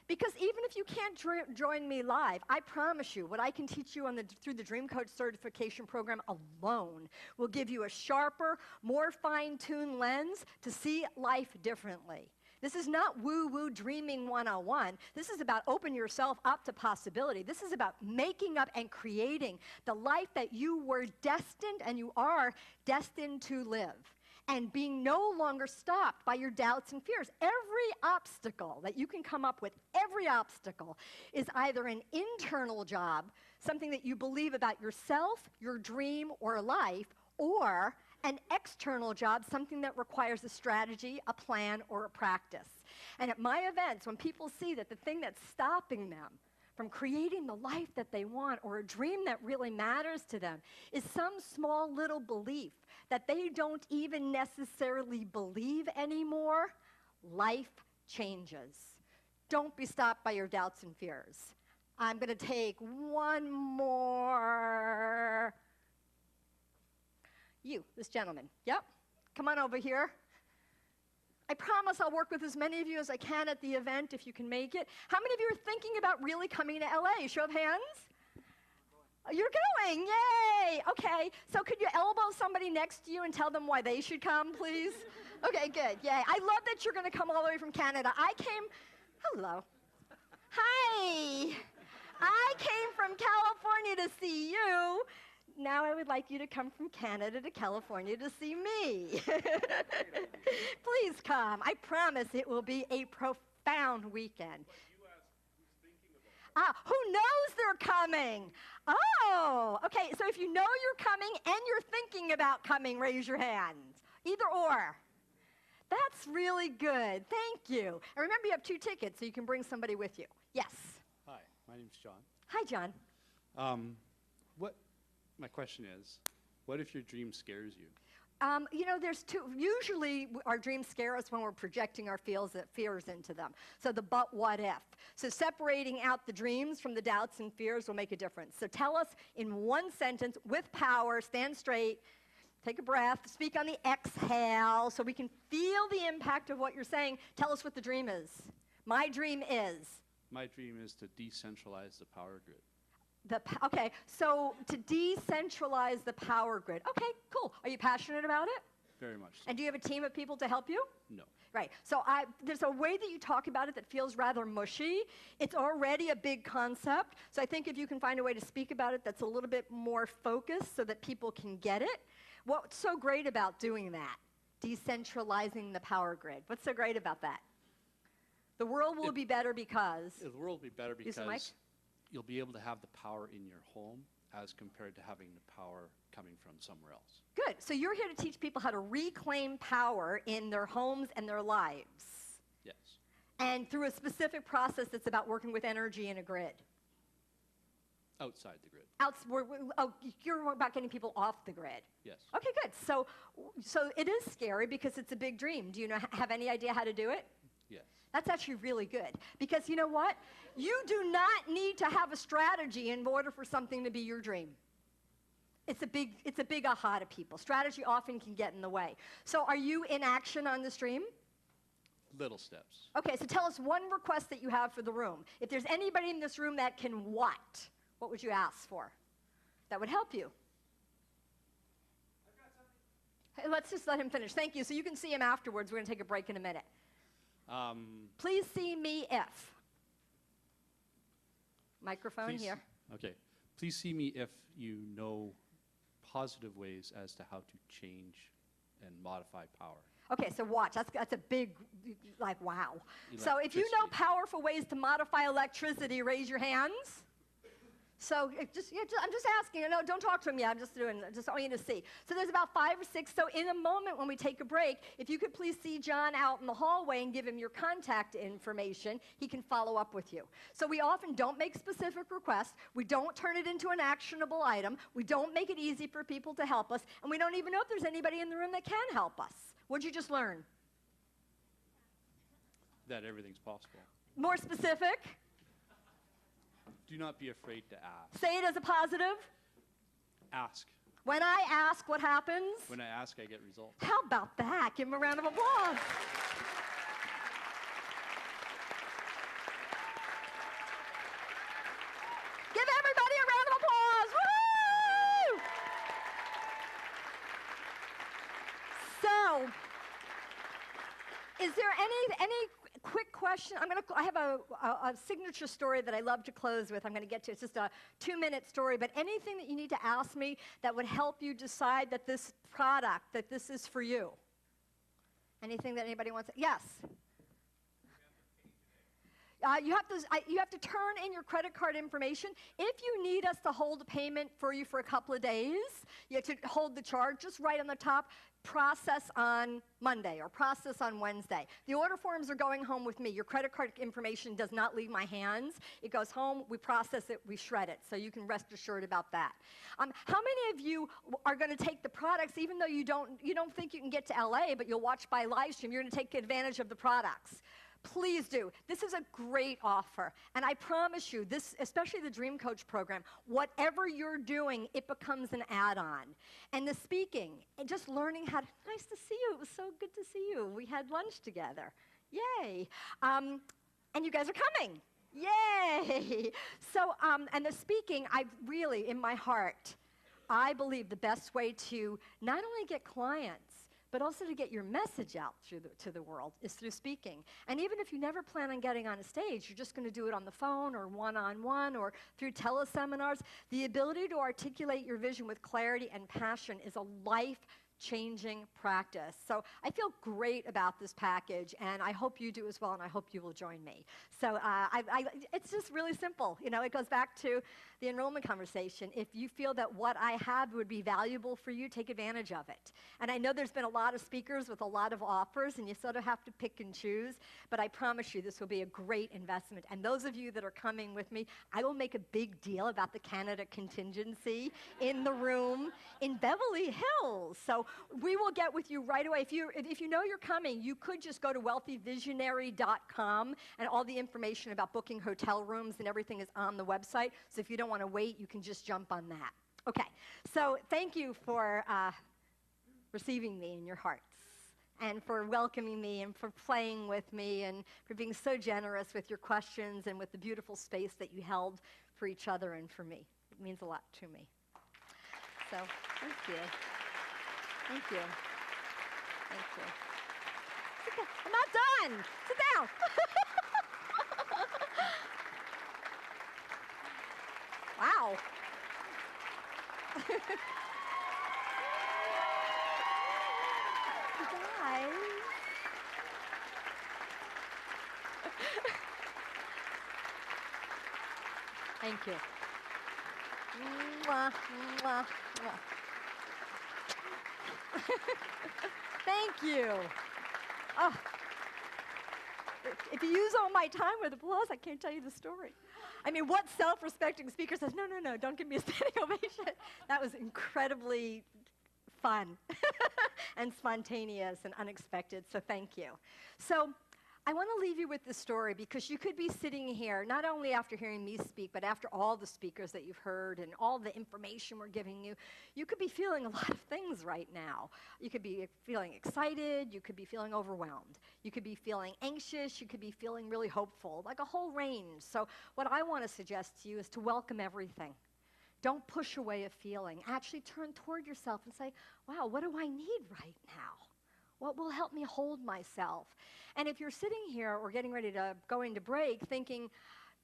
Because even if you can't join me live, I promise you, what I can teach you through the Dream Coach certification program alone will give you a sharper, more fine-tuned lens to see life differently. This is not woo-woo dreaming 101. This is about opening yourself up to possibility. This is about making up and creating the life that you were destined and you are destined to live. And being no longer stopped by your doubts and fears. Every obstacle that you can come up with, every obstacle is either an internal job, something that you believe about yourself, your dream, or life, or an external job, something that requires a strategy, a plan, or a practice. And at my events, when people see that the thing that's stopping them from creating the life that they want or a dream that really matters to them is some small little belief that they don't even necessarily believe anymore, life changes. Don't be stopped by your doubts and fears. I'm going to take one more. You, this gentleman. Yep. Come on over here. I promise I'll work with as many of you as I can at the event if you can make it. How many of you are thinking about really coming to LA? Show of hands. Oh, you're going, yay. Okay, so could you elbow somebody next to you and tell them why they should come, please? Okay, good, yay. I love that you're gonna come all the way from Canada. Hello. Hi. I came from California to see you. Now I would like you to come from Canada to California to see me. Please come. I promise it will be a profound weekend. Who knows they're coming? Oh, okay. So if you know you're coming and you're thinking about coming, raise your hand. Either or. That's really good. Thank you. And remember, you have 2 tickets, so you can bring somebody with you. Yes. Hi, my name's John. Hi, John. My question is, what if your dream scares you? You know, there's 2. Usually, our dreams scare us when we're projecting our fears into them. So the but what if. So separating out the dreams from the doubts and fears will make a difference. So tell us in one sentence, with power, stand straight, take a breath, speak on the exhale so we can feel the impact of what you're saying. Tell us what the dream is. My dream is. My dream is to decentralize the power grid. Okay, so to decentralize the power grid. Okay, cool. Are you passionate about it? Very much so. And do you have a team of people to help you? No. Right. So there's a way that you talk about it that feels rather mushy. It's already a big concept. So I think if you can find a way to speak about it that's a little bit more focused so that people can get it. What's so great about doing that? Decentralizing the power grid. What's so great about that? The world will be better because... The world will be better because... Use the mic. You'll be able to have the power in your home as compared to having the power coming from somewhere else. Good. So you're here to teach people how to reclaim power in their homes and their lives. Yes. And through a specific process that's about working with energy in a grid. Outside the grid. You're about getting people off the grid. Yes. Okay, good. So it is scary because it's a big dream. Do you have any idea how to do it? Yes. That's actually really good. Because you know what? You do not need to have a strategy in order for something to be your dream. It's a big aha to people. Strategy often can get in the way. So are you in action on the stream? Little steps. Okay, so tell us one request that you have for the room. If there's anybody in this room that can what would you ask for? That would help you. Hey, let's just let him finish. Thank you. So you can see him afterwards. We're going to take a break in a minute. Please see me if. Microphone here. Okay. Please see me if you know positive ways as to how to change and modify power. Okay, so watch. That's a big, like, wow. So if you know Electricity. powerful ways to modify electricity, raise your hands. So I'm just asking. No, don't talk to him yet. I'm just want you to see. So there's about 5 or 6. So in a moment when we take a break, if you could please see John out in the hallway and give him your contact information, he can follow up with you. So we often don't make specific requests. We don't turn it into an actionable item. We don't make it easy for people to help us. And we don't even know if there's anybody in the room that can help us. What'd you just learn? That everything's possible. More specific? Do not be afraid to ask. Say it as a positive. Ask. When I ask, what happens? When I ask, I get results. How about that? Give him a round of applause. Give everybody a round of applause. Woo! So, is there any quick question? I have a signature story that I love to close with. I'm going to get to. It's just a 2-minute story. But anything that you need to ask me that would help you decide that this product, that this is for you. Anything that anybody wants? Yes. You have to turn in your credit card information. If you need us to hold a payment for you for a couple of days, you have to hold the charge. Just right on the top, process on Monday or process on Wednesday. The order forms are going home with me. Your credit card information does not leave my hands. It goes home, we process it, we shred it. So you can rest assured about that. How many of you are going to take the products, even though you don't think you can get to LA, but you'll watch by live stream, you're going to take advantage of the products? Please do. This is a great offer. And I promise you, this, especially the Dream Coach program, whatever you're doing, it becomes an add-on. And the speaking, and just learning how to, nice to see you. It was so good to see you. We had lunch together. Yay. And you guys are coming. Yay. So, and the speaking, I really, in my heart, I believe the best way to not only get clients, but also to get your message out to the world is through speaking. And even if you never plan on getting on a stage, you're just going to do it on the phone or one-on-one or through teleseminars, the ability to articulate your vision with clarity and passion is a life-changing practice. So I feel great about this package, and I hope you do as well, and I hope you will join me. So it's just really simple. You know, it goes back to the enrollment conversation. If you feel that what I have would be valuable for you, take advantage of it. And I know there's been a lot of speakers with a lot of offers, and you sort of have to pick and choose, but I promise you this will be a great investment. And those of you that are coming with me, I will make a big deal about the Canada contingency in the room in Beverly Hills. So we will get with you right away. If you know you're coming, you could just go to wealthyvisionary.com, and all the information about booking hotel rooms and everything is on the website. So if you don't want to wait, you can just jump on that. Okay, so thank you for receiving me in your hearts, and for welcoming me, and for playing with me, and for being so generous with your questions and with the beautiful space that you held for each other and for me. It means a lot to me. So thank you. Thank you. Thank you. I'm not done. Sit down. Wow. Guys. Thank you. Mwah, mwah, mwah. Thank you. Oh. If you use all my time with applause, I can't tell you the story. I mean, what self-respecting speaker says, no, don't give me a standing ovation? That was incredibly fun and spontaneous and unexpected, so thank you. So I want to leave you with this story, because you could be sitting here, not only after hearing me speak, but after all the speakers that you've heard and all the information we're giving you, you could be feeling a lot of things right now. You could be feeling excited, you could be feeling overwhelmed, you could be feeling anxious, you could be feeling really hopeful, like a whole range. So what I want to suggest to you is to welcome everything. Don't push away a feeling. Actually turn toward yourself and say, wow, what do I need right now? What will help me hold myself? And if you're sitting here or getting ready to go into break thinking,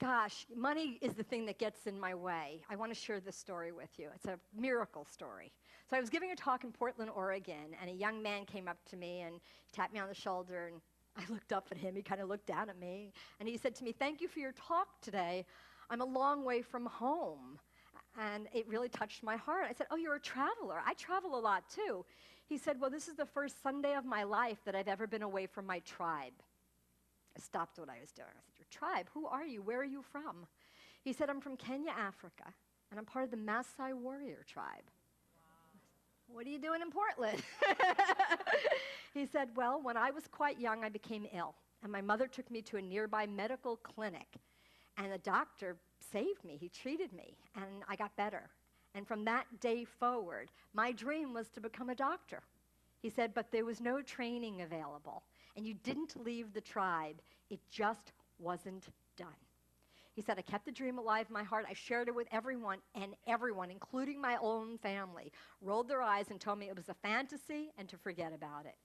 gosh, money is the thing that gets in my way, I want to share this story with you. It's a miracle story. So I was giving a talk in Portland, Oregon, and a young man came up to me and tapped me on the shoulder, and I looked up at him. He kind of looked down at me, and he said to me, "Thank you for your talk today. I'm a long way from home." And it really touched my heart. I said, "Oh, you're a traveler. I travel a lot, too." He said, "Well, this is the first Sunday of my life that I've ever been away from my tribe." I stopped what I was doing. I said, "Your tribe? Who are you? Where are you from?" He said, "I'm from Kenya, Africa, and I'm part of the Maasai warrior tribe." Wow. "What are you doing in Portland?" He said, "Well, when I was quite young, I became ill, and my mother took me to a nearby medical clinic, and the doctor saved me. He treated me, and I got better. And from that day forward, my dream was to become a doctor." He said, "But there was no training available, and you didn't leave the tribe. It just wasn't done." He said, "I kept the dream alive in my heart. I shared it with everyone, and everyone, including my own family, rolled their eyes and told me it was a fantasy and to forget about it.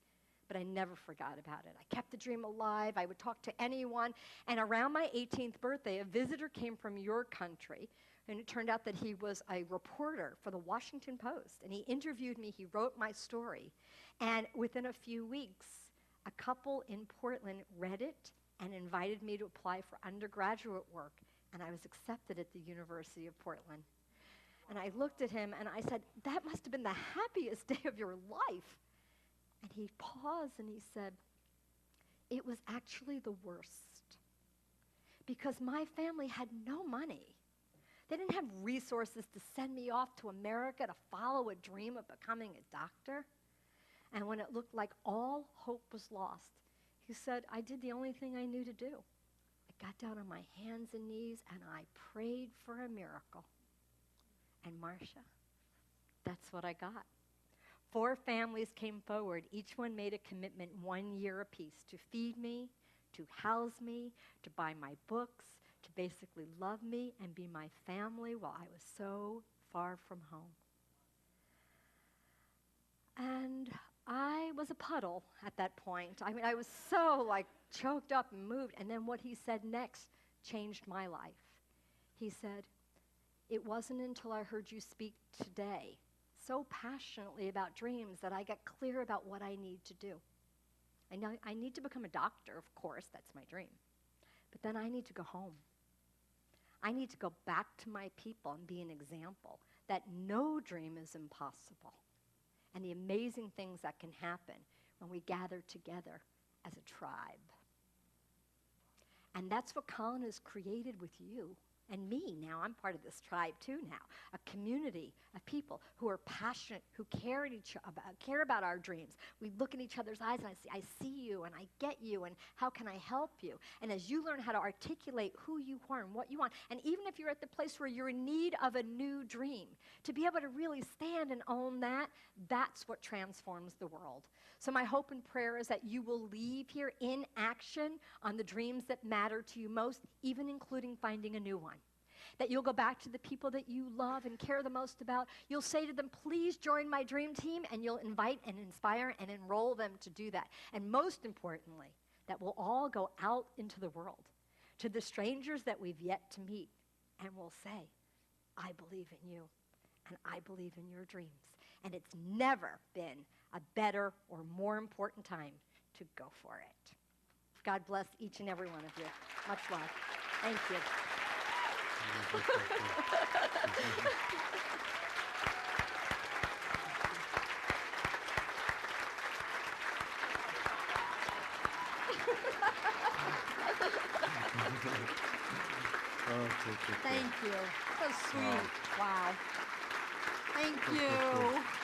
But I never forgot about it. I kept the dream alive. I would talk to anyone. And around my 18th birthday, a visitor came from your country, and it turned out that he was a reporter for the Washington Post. And he interviewed me. He wrote my story. And within a few weeks, a couple in Portland read it and invited me to apply for undergraduate work. And I was accepted at the University of Portland." And I looked at him and I said, "That must have been the happiest day of your life." And he paused and he said, "It was actually the worst, because my family had no money. They didn't have resources to send me off to America to follow a dream of becoming a doctor. And when it looked like all hope was lost," he said, "I did the only thing I knew to do. I got down on my hands and knees and I prayed for a miracle. And Marcia, that's what I got. 4 families came forward. Each one made a commitment 1 year apiece to feed me, to house me, to buy my books, to basically love me and be my family while I was so far from home." And I was a puddle at that point. I mean, I was so choked up and moved. And then what he said next changed my life. He said, "It wasn't until I heard you speak today so passionately about dreams that I got clear about what I need to do. I know I need to become a doctor, of course, that's my dream. But then I need to go home. I need to go back to my people and be an example that no dream is impossible, and the amazing things that can happen when we gather together as a tribe." And that's what Colin has created with you and me. Now I'm part of this tribe too now, a community of people who are passionate, who care about our dreams. We look in each other's eyes and I see you and I get you and how can I help you? And as you learn how to articulate who you are and what you want, and even if you're at the place where you're in need of a new dream, to be able to really stand and own that, that's what transforms the world. So my hope and prayer is that you will leave here in action on the dreams that matter to you most, even including finding a new one. That you'll go back to the people that you love and care the most about. You'll say to them, "Please join my dream team," and you'll invite and inspire and enroll them to do that. And most importantly, that we'll all go out into the world to the strangers that we've yet to meet, and we'll say, "I believe in you, and I believe in your dreams." And it's never been a better or more important time to go for it. God bless each and every one of you. Much love. Thank you. Thank you. So sweet. Wow. Thank you.